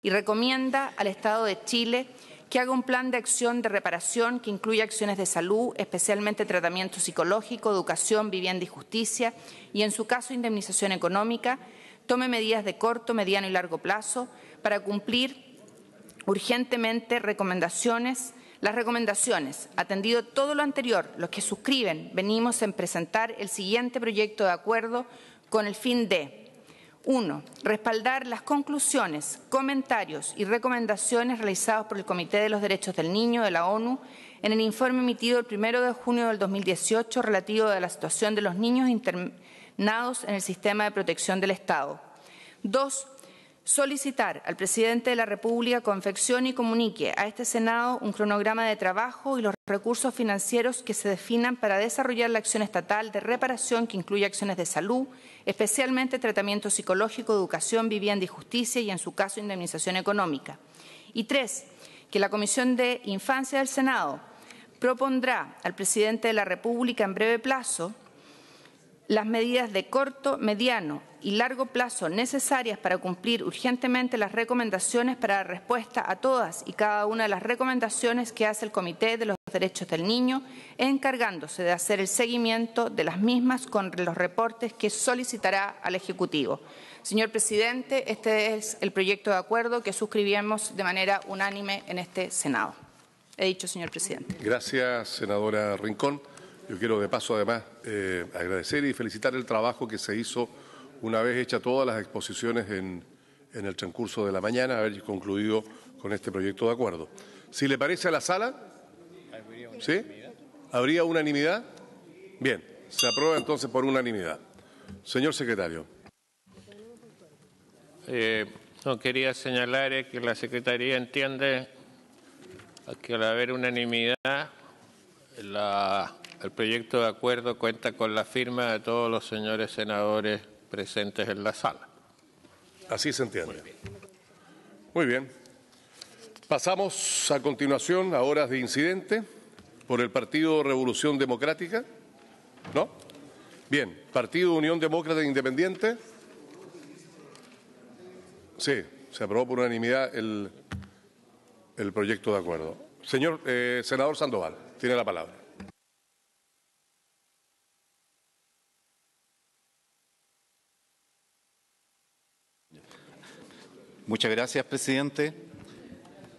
y recomienda al Estado de Chile que haga un plan de acción de reparación que incluya acciones de salud, especialmente tratamiento psicológico, educación, vivienda y justicia, y en su caso indemnización económica, tome medidas de corto, mediano y largo plazo para cumplir urgentemente recomendaciones Las recomendaciones. Atendido todo lo anterior, los que suscriben venimos en presentar el siguiente proyecto de acuerdo con el fin de: 1. Respaldar las conclusiones, comentarios y recomendaciones realizados por el Comité de los Derechos del Niño de la ONU en el informe emitido el 1 de junio del 2018 relativo a la situación de los niños internados en el sistema de protección del Estado. 2. Solicitar al Presidente de la República confeccione y comunique a este Senado un cronograma de trabajo y los recursos financieros que se definan para desarrollar la acción estatal de reparación que incluye acciones de salud, especialmente tratamiento psicológico, educación, vivienda y justicia y, en su caso, indemnización económica. Y 3. Que la Comisión de Infancia del Senado propondrá al Presidente de la República en breve plazo las medidas de corto, mediano y largo plazo necesarias para cumplir urgentemente las recomendaciones para dar respuesta a todas y cada una de las recomendaciones que hace el Comité de los Derechos del Niño, encargándose de hacer el seguimiento de las mismas con los reportes que solicitará al Ejecutivo. Señor Presidente, este es el proyecto de acuerdo que suscribimos de manera unánime en este Senado. He dicho, señor Presidente. Gracias, senadora Rincón. Yo quiero de paso además agradecer y felicitar el trabajo que se hizo una vez hechas todas las exposiciones en el transcurso de la mañana, haber concluido con este proyecto de acuerdo. Si le parece a la sala, ¿sí? ¿Habría unanimidad? Bien, se aprueba entonces por unanimidad. Señor secretario. No quería señalar que la Secretaría entiende que al haber unanimidad, el proyecto de acuerdo cuenta con la firma de todos los señores senadores presentes en la sala. Así se entiende. Muy bien. Pasamos a continuación a horas de incidente por el Partido Revolución Democrática. ¿No? Bien. Partido Unión Demócrata Independiente. Sí, se aprobó por unanimidad el proyecto de acuerdo. Señor senador Sandoval, tiene la palabra. Muchas gracias, presidente.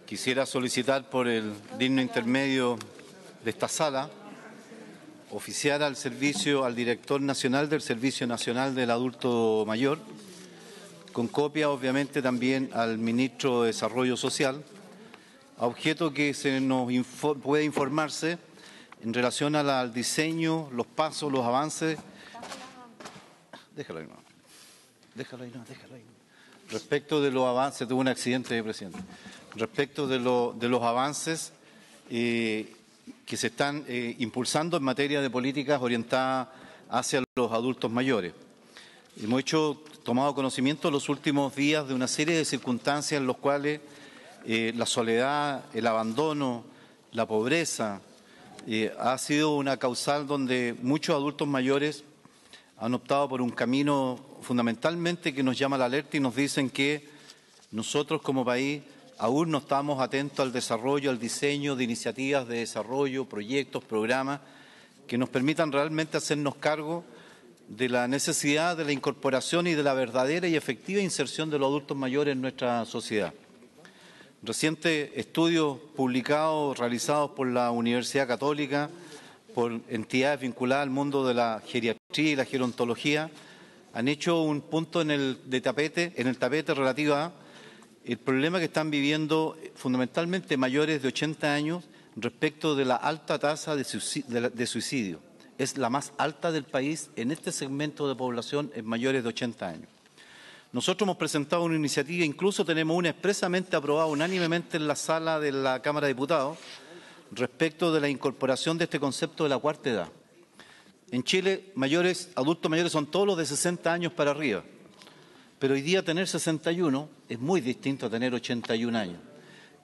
Quisiera solicitar por el digno intermedio de esta sala oficiar al director nacional del Servicio Nacional del Adulto Mayor, con copia obviamente también al ministro de Desarrollo Social, a objeto que se nos pueda informarse en relación al diseño, los pasos, los avances. Déjalo ahí, no. Déjalo ahí, no, déjalo ahí. Respecto de los avances, tuve un accidente, presidente. Respecto de los avances que se están impulsando en materia de políticas orientadas hacia los adultos mayores. Hemos tomado conocimiento en los últimos días de una serie de circunstancias en las cuales la soledad, el abandono, la pobreza ha sido una causal donde muchos adultos mayores han optado por un camino fundamentalmente que nos llama a la alerta y nos dicen que nosotros como país aún no estamos atentos al desarrollo, al diseño de iniciativas de desarrollo, proyectos, programas que nos permitan realmente hacernos cargo de la necesidad de la incorporación y de la verdadera y efectiva inserción de los adultos mayores en nuestra sociedad. Recientes estudios publicados, realizados por la Universidad Católica, por entidades vinculadas al mundo de la geriatría y la gerontología, han hecho un punto en el tapete relativo a el problema que están viviendo fundamentalmente mayores de 80 años respecto de la alta tasa de suicidio. Es la más alta del país en este segmento de población en mayores de 80 años. Nosotros hemos presentado una iniciativa, incluso tenemos una expresamente aprobada unánimemente en la sala de la Cámara de Diputados, respecto de la incorporación de este concepto de la cuarta edad. En Chile, adultos mayores son todos los de 60 años para arriba, pero hoy día tener 61 es muy distinto a tener 81 años.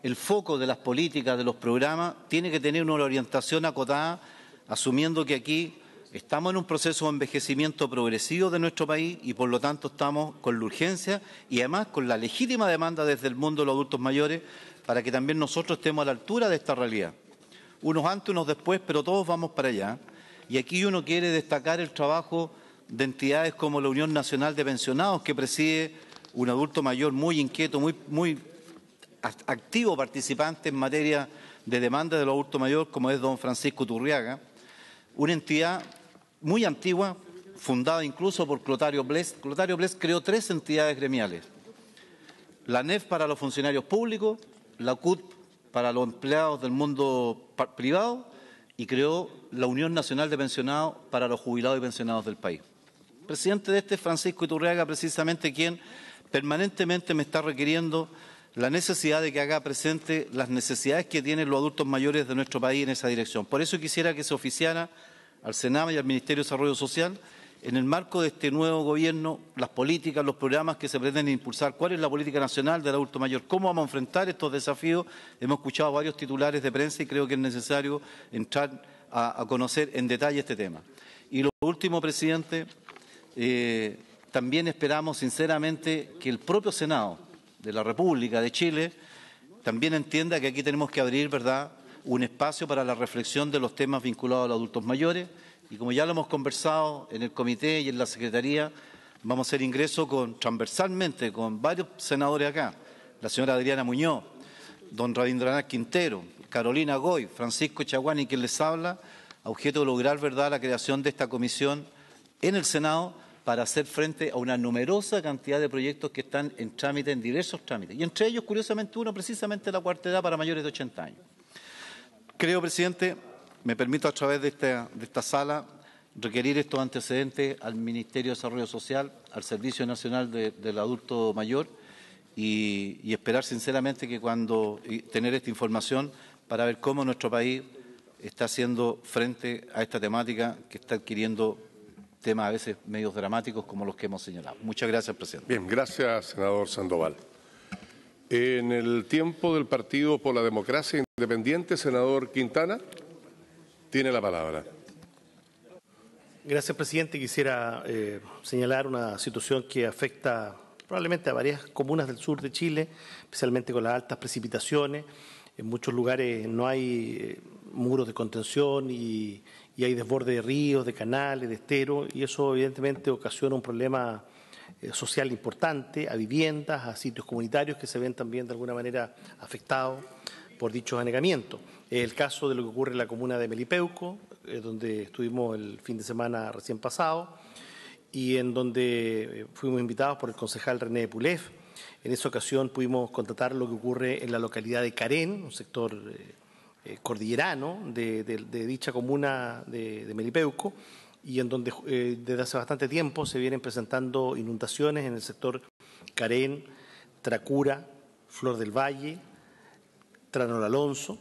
El foco de las políticas, de los programas, tiene que tener una orientación acotada, asumiendo que aquí estamos en un proceso de envejecimiento progresivo de nuestro país y por lo tanto estamos con la urgencia y además con la legítima demanda desde el mundo de los adultos mayores para que también nosotros estemos a la altura de esta realidad. Unos antes, unos después, pero todos vamos para allá. Y aquí uno quiere destacar el trabajo de entidades como la Unión Nacional de Pensionados, que preside un adulto mayor muy inquieto, muy activo participante en materia de demanda de los adultos mayores, como es don Francisco Turriaga, una entidad muy antigua, fundada incluso por Clotario Blest. Clotario Blest creó 3 entidades gremiales: la NEF para los funcionarios públicos, la CUT para los empleados del mundo privado y creó la Unión Nacional de Pensionados para los jubilados y pensionados del país. El presidente de este es Francisco Iturriaga, precisamente quien permanentemente me está requiriendo la necesidad de que haga presente las necesidades que tienen los adultos mayores de nuestro país en esa dirección. Por eso quisiera que se oficiara al Sename y al Ministerio de Desarrollo Social, en el marco de este nuevo gobierno, las políticas, los programas que se pretenden impulsar. ¿Cuál es la política nacional del adulto mayor? ¿Cómo vamos a enfrentar estos desafíos? Hemos escuchado varios titulares de prensa y creo que es necesario entrar a conocer en detalle este tema. Y lo último, presidente, también esperamos sinceramente que el propio Senado de la República de Chile también entienda que aquí tenemos que abrir, ¿verdad?, un espacio para la reflexión de los temas vinculados a los adultos mayores. Y como ya lo hemos conversado en el comité y en la Secretaría, vamos a hacer ingreso transversalmente con varios senadores acá, la señora Adriana Muñoz, don Rabindranath Quintero, Carolina Goy, Francisco Chaguán, quien les habla, a objeto de lograr, ¿verdad?, la creación de esta comisión en el Senado para hacer frente a una numerosa cantidad de proyectos que están en trámite, en diversos trámites. Y entre ellos, curiosamente, uno precisamente la cuarta edad para mayores de 80 años. Creo, presidente, me permito a través de esta sala requerir estos antecedentes al Ministerio de Desarrollo Social, al Servicio Nacional del Adulto Mayor y esperar sinceramente que tener esta información para ver cómo nuestro país está haciendo frente a esta temática que está adquiriendo temas a veces medios dramáticos como los que hemos señalado. Muchas gracias, presidente. Bien, gracias, senador Sandoval. En el tiempo del Partido por la Democracia Independiente, senador Quintana, tiene la palabra. Gracias, presidente. Quisiera señalar una situación que afecta probablemente a varias comunas del sur de Chile, especialmente con las altas precipitaciones. En muchos lugares no hay muros de contención y hay desborde de ríos, de canales, de esteros, y eso evidentemente ocasiona un problema social importante a viviendas, a sitios comunitarios que se ven también de alguna manera afectados por dichos anegamientos. Es el caso de lo que ocurre en la comuna de Melipeuco, donde estuvimos el fin de semana recién pasado y en donde fuimos invitados por el concejal René Pulef. En esa ocasión pudimos constatar lo que ocurre en la localidad de Carén, un sector cordillerano de dicha comuna de Melipeuco, y en donde desde hace bastante tiempo se vienen presentando inundaciones en el sector Carén, Tracura, Flor del Valle, Tranor Alonso,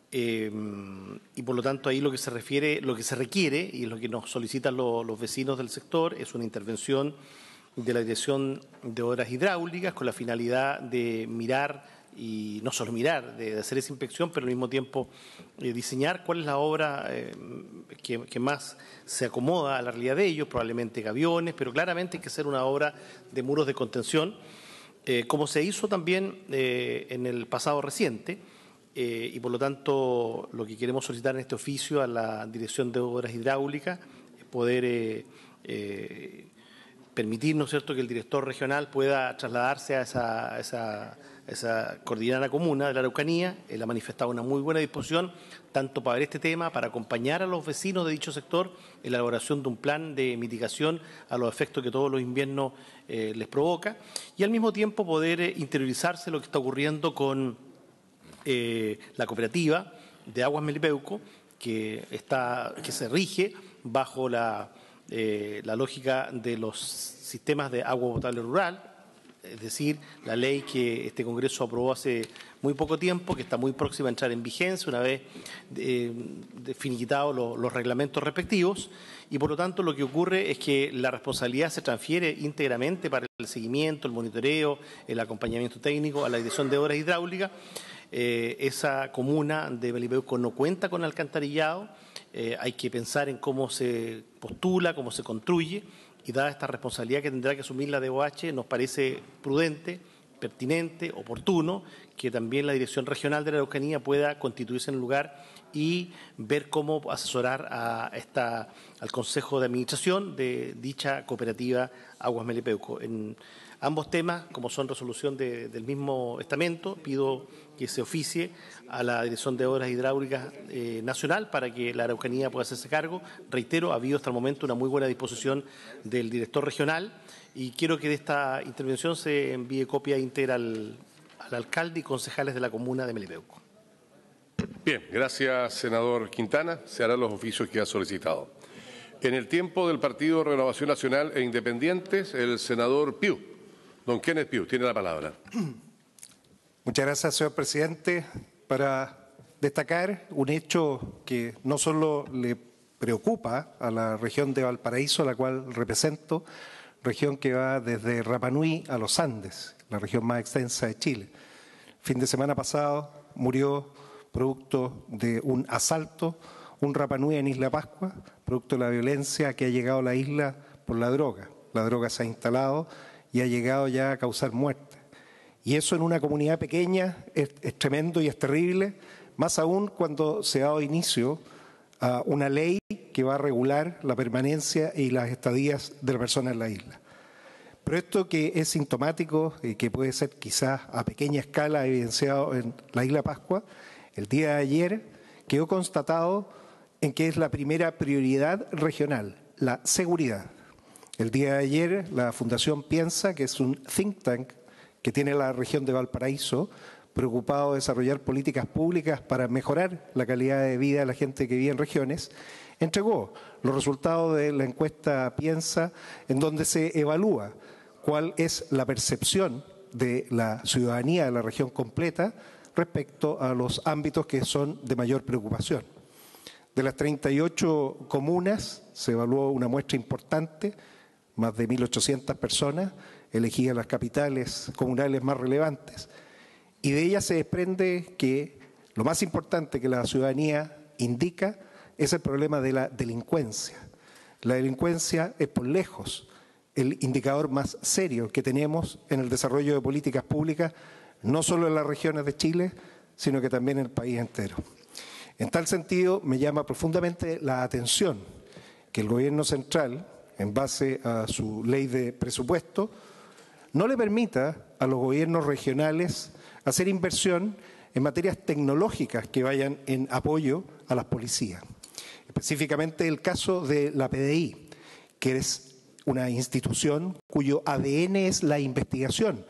y por lo tanto ahí lo que se requiere y lo que nos solicitan los vecinos del sector es una intervención de la Dirección de Obras Hidráulicas con la finalidad de mirar y no solo mirar, de hacer esa inspección, pero al mismo tiempo diseñar cuál es la obra que más se acomoda a la realidad de ellos, probablemente gaviones, pero claramente hay que hacer una obra de muros de contención, como se hizo también en el pasado reciente, y por lo tanto lo que queremos solicitar en este oficio a la Dirección de Obras Hidráulicas es poder permitir, ¿no es cierto?, que el director regional pueda trasladarse a esa cordillerana comuna de la Araucanía. Él ha manifestado una muy buena disposición tanto para ver este tema, para acompañar a los vecinos de dicho sector en la elaboración de un plan de mitigación a los efectos que todos los inviernos les provoca, y al mismo tiempo poder interiorizarse lo que está ocurriendo con la cooperativa de Aguas Melipeuco, que se rige bajo la lógica de los sistemas de agua potable rural, es decir, la ley que este Congreso aprobó hace muy poco tiempo, que está muy próxima a entrar en vigencia una vez finiquitados los reglamentos respectivos, y por lo tanto lo que ocurre es que la responsabilidad se transfiere íntegramente para el seguimiento, el monitoreo, el acompañamiento técnico a la Dirección de Obras Hidráulicas. Esa comuna de Melipeuco no cuenta con alcantarillado, hay que pensar en cómo se postula, cómo se construye, y dada esta responsabilidad que tendrá que asumir la DOH, nos parece prudente, pertinente, oportuno, que también la Dirección Regional de la Araucanía pueda constituirse en el lugar y ver cómo asesorar al Consejo de Administración de dicha cooperativa Aguas Melipeuco. En ambos temas, como son resolución del mismo estamento, pido que se oficie a la Dirección de Obras Hidráulicas Nacional para que la Araucanía pueda hacerse cargo. Reitero, ha habido hasta el momento una muy buena disposición del director regional y quiero que de esta intervención se envíe copia íntegra al alcalde y concejales de la comuna de Melipeuco. Bien, gracias, senador Quintana. Se harán los oficios que ha solicitado. En el tiempo del Partido Renovación Nacional e Independientes, el senador Piu. Don Kenneth Piu, tiene la palabra. Muchas gracias, señor presidente. Para destacar un hecho que no solo le preocupa a la región de Valparaíso, a la cual represento, región que va desde Rapa Nui a los Andes, la región más extensa de Chile. Fin de semana pasado murió, producto de un asalto, un Rapa Nui en Isla Pascua, producto de la violencia que ha llegado a la isla por la droga. La droga se ha instalado y ha llegado ya a causar muerte. Y eso en una comunidad pequeña es tremendo y es terrible, más aún cuando se ha dado inicio a una ley que va a regular la permanencia y las estadías de la persona en la isla. Pero esto que es sintomático y que puede ser quizás a pequeña escala evidenciado en la Isla Pascua, el día de ayer quedó constatado en que es la primera prioridad regional, la seguridad. El día de ayer la Fundación Piensa, que es un think tank que tiene la región de Valparaíso, preocupado de desarrollar políticas públicas para mejorar la calidad de vida de la gente que vive en regiones, entregó los resultados de la encuesta Piensa, en donde se evalúa cuál es la percepción de la ciudadanía de la región completa respecto a los ámbitos que son de mayor preocupación. De las 38 comunas se evaluó una muestra importante, más de 1.800 personas, elegidas las capitales comunales más relevantes, y de ellas se desprende que lo más importante que la ciudadanía indica es el problema de la delincuencia. La delincuencia es por lejos el indicador más serio que tenemos en el desarrollo de políticas públicas, no solo en las regiones de Chile, sino que también en el país entero. En tal sentido, me llama profundamente la atención que el Gobierno central, en base a su ley de presupuesto, no le permita a los gobiernos regionales hacer inversión en materias tecnológicas que vayan en apoyo a las policías. Específicamente el caso de la PDI, que es una institución cuyo ADN es la investigación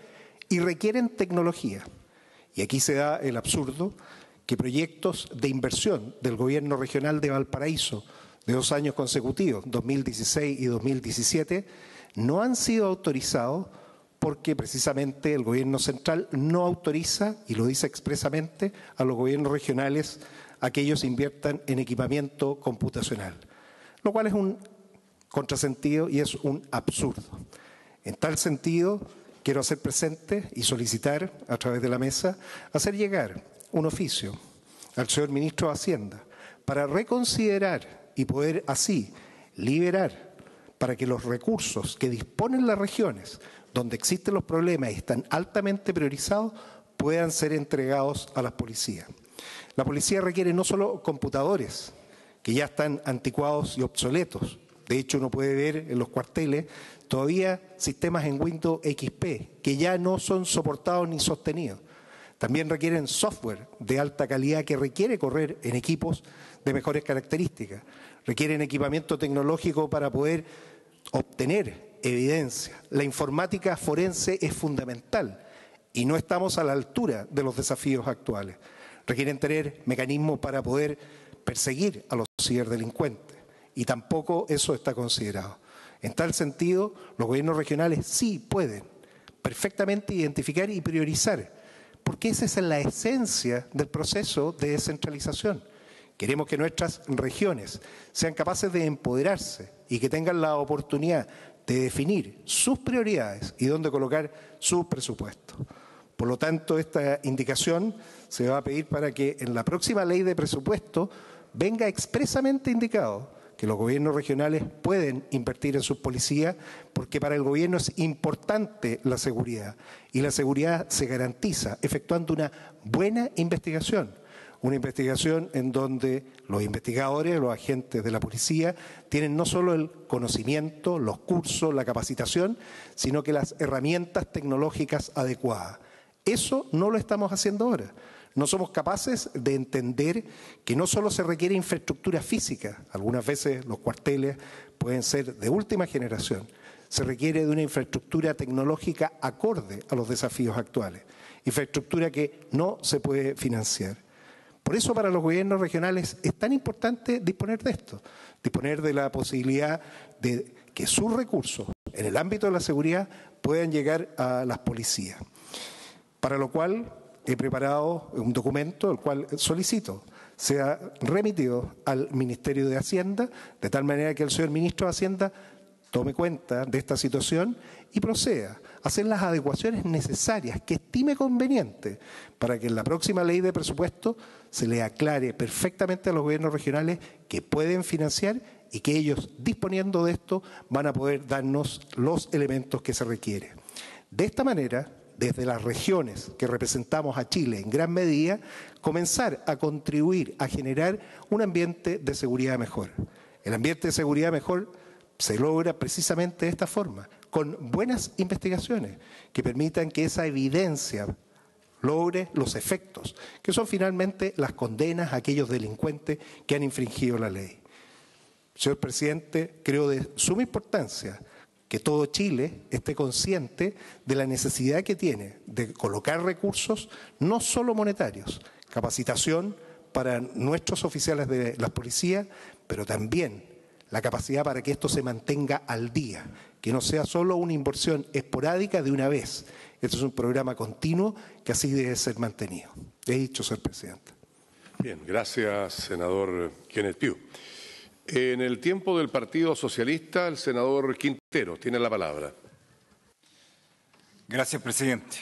y requieren tecnología. Y aquí se da el absurdo que proyectos de inversión del Gobierno regional de Valparaíso de 2 años consecutivos, 2016 y 2017, no han sido autorizados porque precisamente el Gobierno central no autoriza, y lo dice expresamente, a los gobiernos regionales a que ellos inviertan en equipamiento computacional, lo cual es un contrasentido y es un absurdo. En tal sentido, quiero hacer presente y solicitar a través de la mesa hacer llegar un oficio al señor Ministro de Hacienda para reconsiderar y poder así liberar para que los recursos que disponen las regiones donde existen los problemas y están altamente priorizados puedan ser entregados a las policías. La policía requiere no solo computadores, que ya están anticuados y obsoletos. De hecho, uno puede ver en los cuarteles todavía sistemas en Windows XP que ya no son soportados ni sostenidos. También requieren software de alta calidad que requiere correr en equipos de mejores características. Requieren equipamiento tecnológico para poder obtener evidencia. La informática forense es fundamental y no estamos a la altura de los desafíos actuales. Requieren tener mecanismos para poder perseguir a los ciberdelincuentes y tampoco eso está considerado. En tal sentido, los gobiernos regionales sí pueden perfectamente identificar y priorizar, porque esa es la esencia del proceso de descentralización. Queremos que nuestras regiones sean capaces de empoderarse y que tengan la oportunidad de definir sus prioridades y dónde colocar su presupuesto. Por lo tanto, esta indicación se va a pedir para que en la próxima ley de presupuesto venga expresamente indicado que los gobiernos regionales pueden invertir en sus policías, porque para el gobierno es importante la seguridad, y la seguridad se garantiza efectuando una buena investigación, Una investigación en donde los investigadores, los agentes de la policía, tienen no solo el conocimiento, los cursos, la capacitación, sino que las herramientas tecnológicas adecuadas. Eso no lo estamos haciendo ahora. No somos capaces de entender que no solo se requiere infraestructura física, algunas veces los cuarteles pueden ser de última generación, se requiere de una infraestructura tecnológica acorde a los desafíos actuales, infraestructura que no se puede financiar. Por eso para los gobiernos regionales es tan importante disponer de esto, disponer de la posibilidad de que sus recursos en el ámbito de la seguridad puedan llegar a las policías. Para lo cual he preparado un documento, el cual solicito sea remitido al Ministerio de Hacienda, de tal manera que el señor Ministro de Hacienda tome cuenta de esta situación y proceda a hacer las adecuaciones necesarias que estime conveniente para que en la próxima ley de presupuesto se le aclare perfectamente a los gobiernos regionales que pueden financiar y que ellos, disponiendo de esto, van a poder darnos los elementos que se requieren. De esta manera, desde las regiones que representamos a Chile en gran medida, comenzar a contribuir a generar un ambiente de seguridad mejor. El ambiente de seguridad mejor se logra precisamente de esta forma, con buenas investigaciones que permitan que esa evidencia logre los efectos, que son finalmente las condenas a aquellos delincuentes que han infringido la ley. Señor presidente, creo de suma importancia que todo Chile esté consciente de la necesidad que tiene de colocar recursos, no solo monetarios, capacitación para nuestros oficiales de la policía, pero también la capacidad para que esto se mantenga al día, que no sea solo una inversión esporádica de una vez. Esto es un programa continuo que así debe ser mantenido. He dicho, señor presidente. Bien, gracias, senador Kenneth Pugh. En el tiempo del Partido Socialista, el senador Quintero tiene la palabra. Gracias, presidente.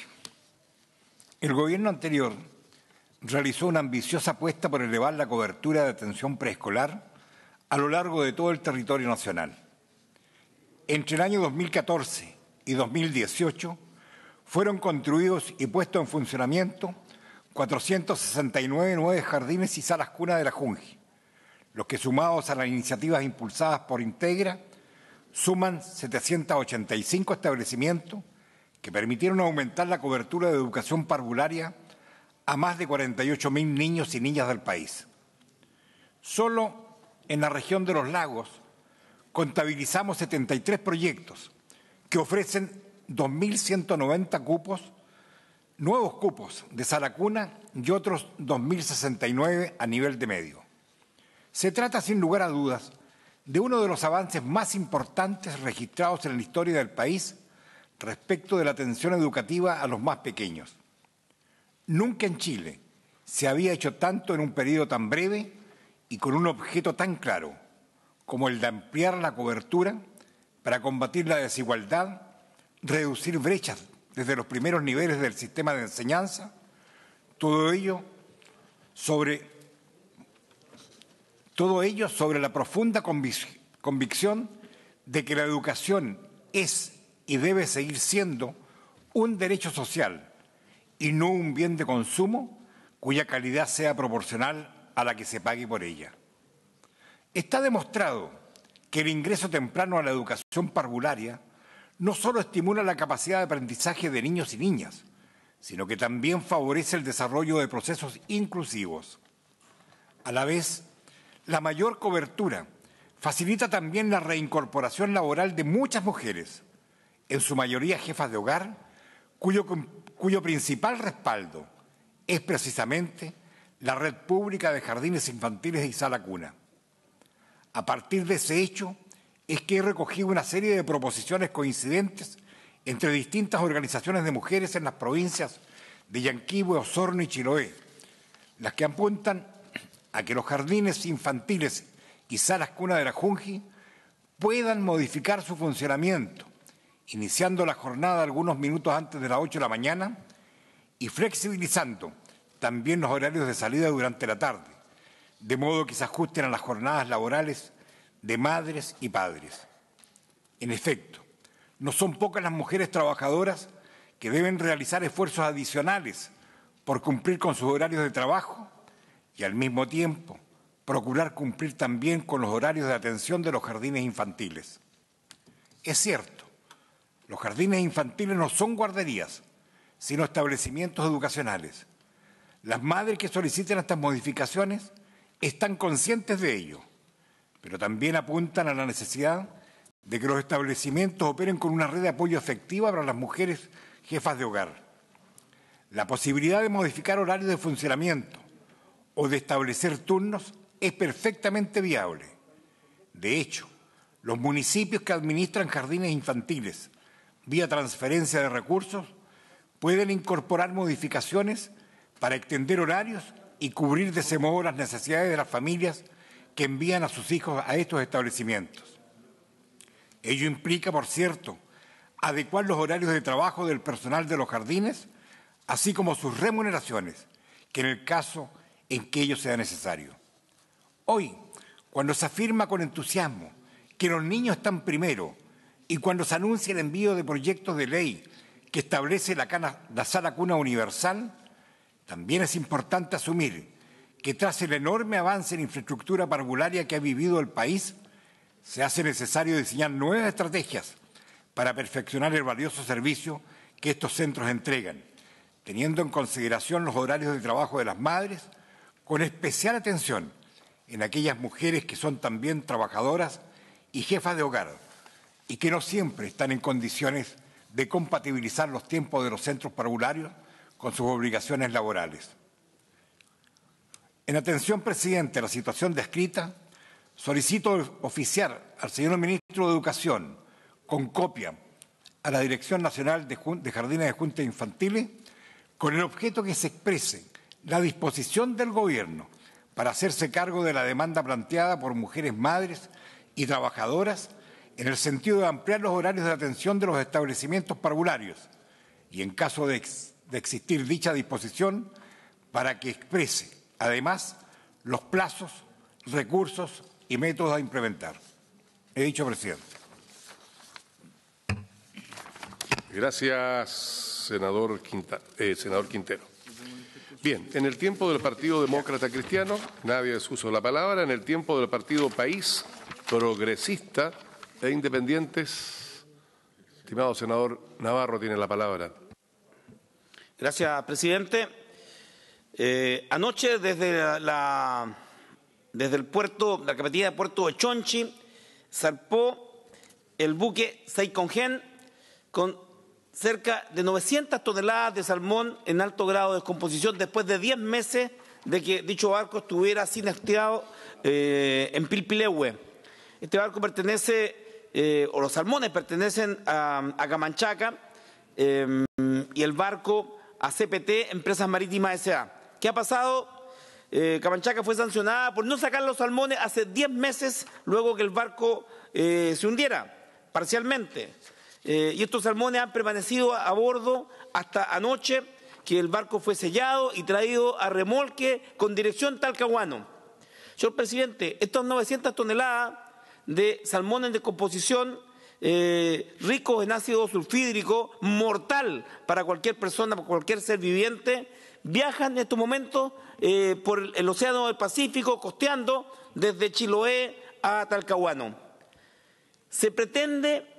El gobierno anterior realizó una ambiciosa apuesta por elevar la cobertura de atención preescolar a lo largo de todo el territorio nacional. Entre el año 2014 y 2018 fueron construidos y puestos en funcionamiento 469 nuevos jardines y salas cuna de la Junji, los que sumados a las iniciativas impulsadas por Integra suman 785 establecimientos que permitieron aumentar la cobertura de educación parvularia a más de 48.000 niños y niñas del país. Solo en la región de los lagos contabilizamos 73 proyectos que ofrecen 2.190 cupos, nuevos cupos de sala cuna y otros 2.069 a nivel de medio. Se trata, sin lugar a dudas, de uno de los avances más importantes registrados en la historia del país respecto de la atención educativa a los más pequeños. Nunca en Chile se había hecho tanto en un periodo tan breve y con un objeto tan claro como el de ampliar la cobertura para combatir la desigualdad, reducir brechas desde los primeros niveles del sistema de enseñanza, todo ello sobre la profunda convicción de que la educación es y debe seguir siendo un derecho social y no un bien de consumo cuya calidad sea proporcional a la que se pague por ella. Está demostrado que el ingreso temprano a la educación parvularia no solo estimula la capacidad de aprendizaje de niños y niñas, sino que también favorece el desarrollo de procesos inclusivos. A la vez, la mayor cobertura facilita también la reincorporación laboral de muchas mujeres, en su mayoría jefas de hogar, cuyo principal respaldo es precisamente la red pública de jardines infantiles y sala cuna. A partir de ese hecho es que he recogido una serie de proposiciones coincidentes entre distintas organizaciones de mujeres en las provincias de Yanquihue, Osorno y Chiloé, las que apuntan a que los jardines infantiles y salas cuna de la Junji puedan modificar su funcionamiento, iniciando la jornada algunos minutos antes de las 8 de la mañana y flexibilizando también los horarios de salida durante la tarde, de modo que se ajusten a las jornadas laborales de madres y padres. En efecto, no son pocas las mujeres trabajadoras que deben realizar esfuerzos adicionales por cumplir con sus horarios de trabajo y al mismo tiempo procurar cumplir también con los horarios de atención de los jardines infantiles. Es cierto, los jardines infantiles no son guarderías, sino establecimientos educacionales. Las madres que soliciten estas modificaciones están conscientes de ello, pero también apuntan a la necesidad de que los establecimientos operen con una red de apoyo efectiva para las mujeres jefas de hogar. La posibilidad de modificar horarios de funcionamiento o de establecer turnos es perfectamente viable. De hecho, los municipios que administran jardines infantiles vía transferencia de recursos pueden incorporar modificaciones para extender horarios y cubrir de ese modo las necesidades de las familias que envían a sus hijos a estos establecimientos. Ello implica, por cierto, adecuar los horarios de trabajo del personal de los jardines, así como sus remuneraciones, que en el caso en que ello sea necesario. Hoy, cuando se afirma con entusiasmo que los niños están primero y cuando se anuncia el envío de proyectos de ley que establece la sala cuna universal, también es importante asumir que tras el enorme avance en infraestructura parvularia que ha vivido el país, se hace necesario diseñar nuevas estrategias para perfeccionar el valioso servicio que estos centros entregan, teniendo en consideración los horarios de trabajo de las madres, con especial atención en aquellas mujeres que son también trabajadoras y jefas de hogar y que no siempre están en condiciones de compatibilizar los tiempos de los centros parvularios con sus obligaciones laborales. En atención, presidente, a la situación descrita, solicito oficiar al señor Ministro de Educación, con copia a la Dirección Nacional de Jardines de Juntas Infantiles, con el objeto que se exprese la disposición del Gobierno para hacerse cargo de la demanda planteada por mujeres madres y trabajadoras en el sentido de ampliar los horarios de atención de los establecimientos parvularios y, en caso de existir dicha disposición, para que exprese, además, los plazos, recursos y métodos a implementar. He dicho, presidente. Gracias, senador Quintero. Bien, en el tiempo del Partido Demócrata Cristiano, nadie desuso la palabra. En el tiempo del Partido País Progresista e Independientes, estimado senador Navarro, tiene la palabra. Gracias, presidente. Anoche desde el puerto, la capitanía de Puerto de Chonchi, zarpó el buque Saikongen con cerca de 900 toneladas de salmón en alto grado de descomposición después de 10 meses de que dicho barco estuviera siniestrado en Pilpilehue. Este barco pertenece, o los salmones pertenecen a Camanchaca y el barco a CPT, Empresas Marítimas S.A. ¿Qué ha pasado? Camanchaca fue sancionada por no sacar los salmones hace 10 meses luego que el barco se hundiera parcialmente. Y estos salmones han permanecido a bordo hasta anoche, que el barco fue sellado y traído a remolque con dirección Talcahuano. Señor presidente, estas 900 toneladas de salmón en descomposición, ricos en ácido sulfídrico, mortal para cualquier persona, para cualquier ser viviente, viajan en estos momentos por el Océano del Pacífico, costeando desde Chiloé a Talcahuano. Se pretende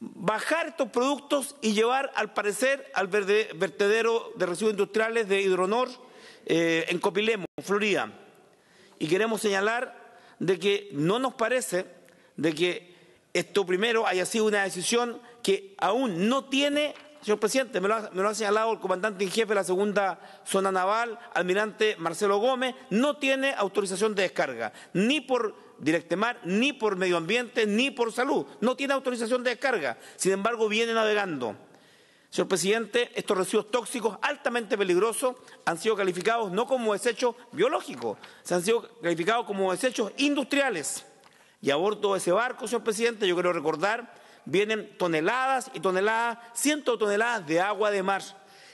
bajar estos productos y llevar, al parecer, al vertedero de residuos industriales de Hidronor en Copilemo, Florida. Y queremos señalar de que no nos parece de que esto primero haya sido una decisión que aún no tiene, señor presidente, me lo ha señalado el comandante en jefe de la segunda zona naval, almirante Marcelo Gómez, no tiene autorización de descarga, ni por Directemar, ni por Medio Ambiente, ni por Salud. No tiene autorización de descarga. Sin embargo, viene navegando. Señor presidente, estos residuos tóxicos altamente peligrosos han sido calificados no como desechos biológicos, se han sido calificados como desechos industriales. Y a bordo de ese barco, señor presidente, yo quiero recordar, vienen toneladas y toneladas, cientos de toneladas de agua de mar.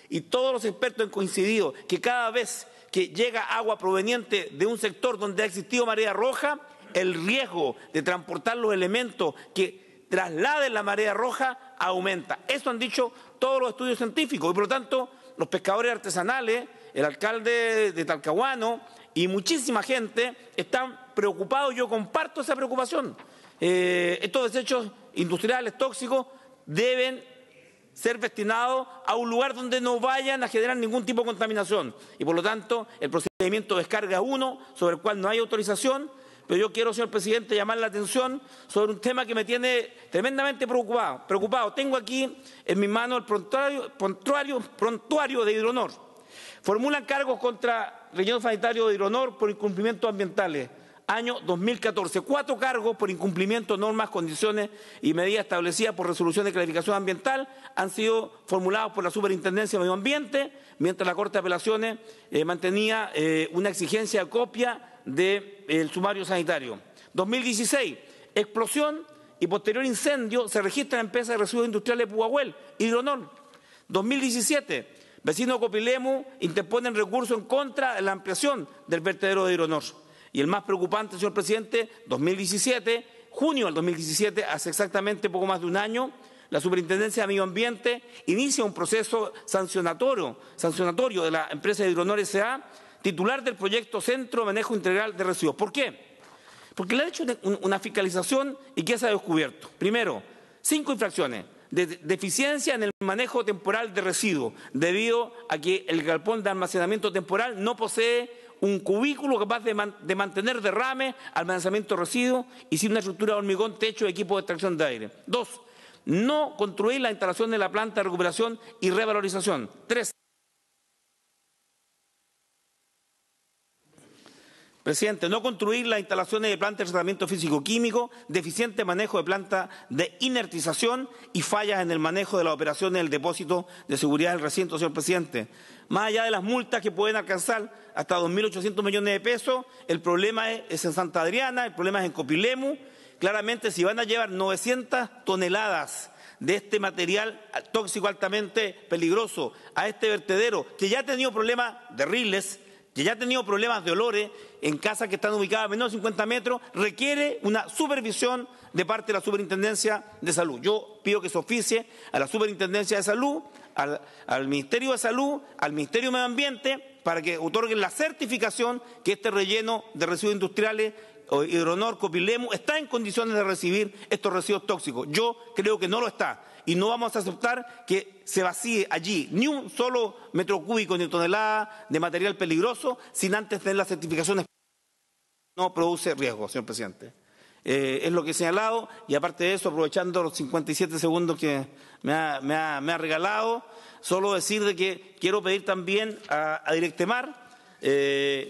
Y todos los expertos han coincidido que cada vez que llega agua proveniente de un sector donde ha existido marea roja, el riesgo de transportar los elementos que trasladen la marea roja aumenta. Eso han dicho todos los estudios científicos y, por lo tanto, los pescadores artesanales, el alcalde de Talcahuano y muchísima gente están preocupados. Yo comparto esa preocupación. Estos desechos industriales tóxicos deben ser destinados a un lugar donde no vayan a generar ningún tipo de contaminación. Y por lo tanto, el procedimiento de descarga 1, sobre el cual no hay autorización, pero yo quiero, señor presidente, llamar la atención sobre un tema que me tiene tremendamente preocupado. Tengo aquí en mi mano el prontuario de Hidronor. Formulan cargos contra relleno sanitario de Hidronor por incumplimientos ambientales. Año 2014, 4 cargos por incumplimiento de normas, condiciones y medidas establecidas por resolución de clarificación ambiental han sido formulados por la Superintendencia de Medio Ambiente, mientras la Corte de Apelaciones mantenía una exigencia de copia del sumario sanitario. 2016, explosión y posterior incendio se registra en la empresa de residuos industriales de Pudahuel, Hidronor. 2017, vecinos de Copilemu interponen recurso en contra de la ampliación del vertedero de Hidronor. Y el más preocupante, señor presidente, 2017, junio del 2017, hace exactamente poco más de un año, la Superintendencia de Medio Ambiente inicia un proceso sancionatorio de la empresa de Hidronor S.A., titular del proyecto Centro de Manejo Integral de Residuos. ¿Por qué? Porque le ha hecho una fiscalización y ¿qué se ha descubierto? Primero, 5 infracciones de deficiencia en el manejo temporal de residuos, debido a que el galpón de almacenamiento temporal no posee un cubículo capaz de mantener derrame, almacenamiento de residuos y sin una estructura de hormigón, techo, equipo de extracción de aire. 2. No construir la instalación de la planta de recuperación y revalorización. 3. Presidente, no construir las instalaciones de planta de tratamiento físico-químico, deficiente manejo de planta de inertización y fallas en el manejo de las operaciones del depósito de seguridad del recinto, señor presidente. Más allá de las multas que pueden alcanzar hasta 2.800 millones de pesos, el problema es en Santa Adriana, el problema es en Copilemu. Claramente, si van a llevar 900 toneladas de este material tóxico altamente peligroso a este vertedero, que ya ha tenido problemas de riles, que ya ha tenido problemas de olores en casas que están ubicadas a menos de 50 metros, requiere una supervisión de parte de la Superintendencia de Salud. Yo pido que se oficie a la Superintendencia de Salud, al Ministerio de Salud, al Ministerio de Medio Ambiente, para que otorguen la certificación que este relleno de residuos industriales, Hidronor, Copilemu, está en condiciones de recibir estos residuos tóxicos. Yo creo que no lo está. Y no vamos a aceptar que se vacíe allí ni un solo metro cúbico ni tonelada de material peligroso sin antes tener las certificaciones. No produce riesgo, señor presidente. Es lo que he señalado y aparte de eso, aprovechando los 57 segundos que me ha regalado, solo decir de que quiero pedir también a Directemar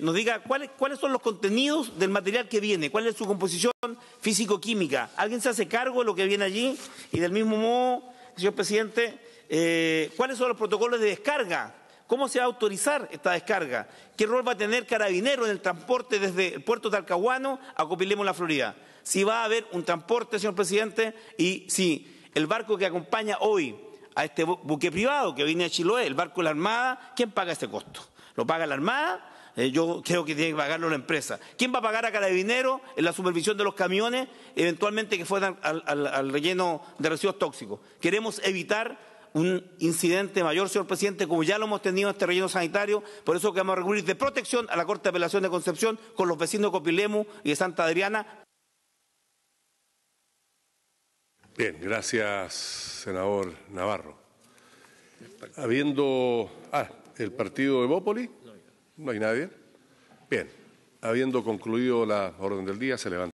nos diga cuáles son los contenidos del material que viene, cuál es su composición físico-química. ¿Alguien se hace cargo de lo que viene allí? Y del mismo modo, señor presidente, ¿cuáles son los protocolos de descarga? ¿Cómo se va a autorizar esta descarga? ¿Qué rol va a tener Carabineros en el transporte desde el puerto de Talcahuano a Copilemu, la Florida? Si va a haber un transporte, señor presidente, y si el barco que acompaña hoy a este buque privado que viene de Chiloé, el barco de la Armada, ¿quién paga ese costo? ¿Lo paga la Armada? Yo creo que tiene que pagarlo la empresa. ¿Quién va a pagar a Carabineros en la supervisión de los camiones, eventualmente que fueran al relleno de residuos tóxicos? Queremos evitar un incidente mayor, señor presidente, como ya lo hemos tenido en este relleno sanitario. Por eso que vamos a recurrir de protección a la Corte de Apelación de Concepción con los vecinos de Copilemu y de Santa Adriana. Bien, gracias, senador Navarro. Habiendo... ¿el partido de Evópoli? No hay nadie. Bien, habiendo concluido la orden del día, se levanta.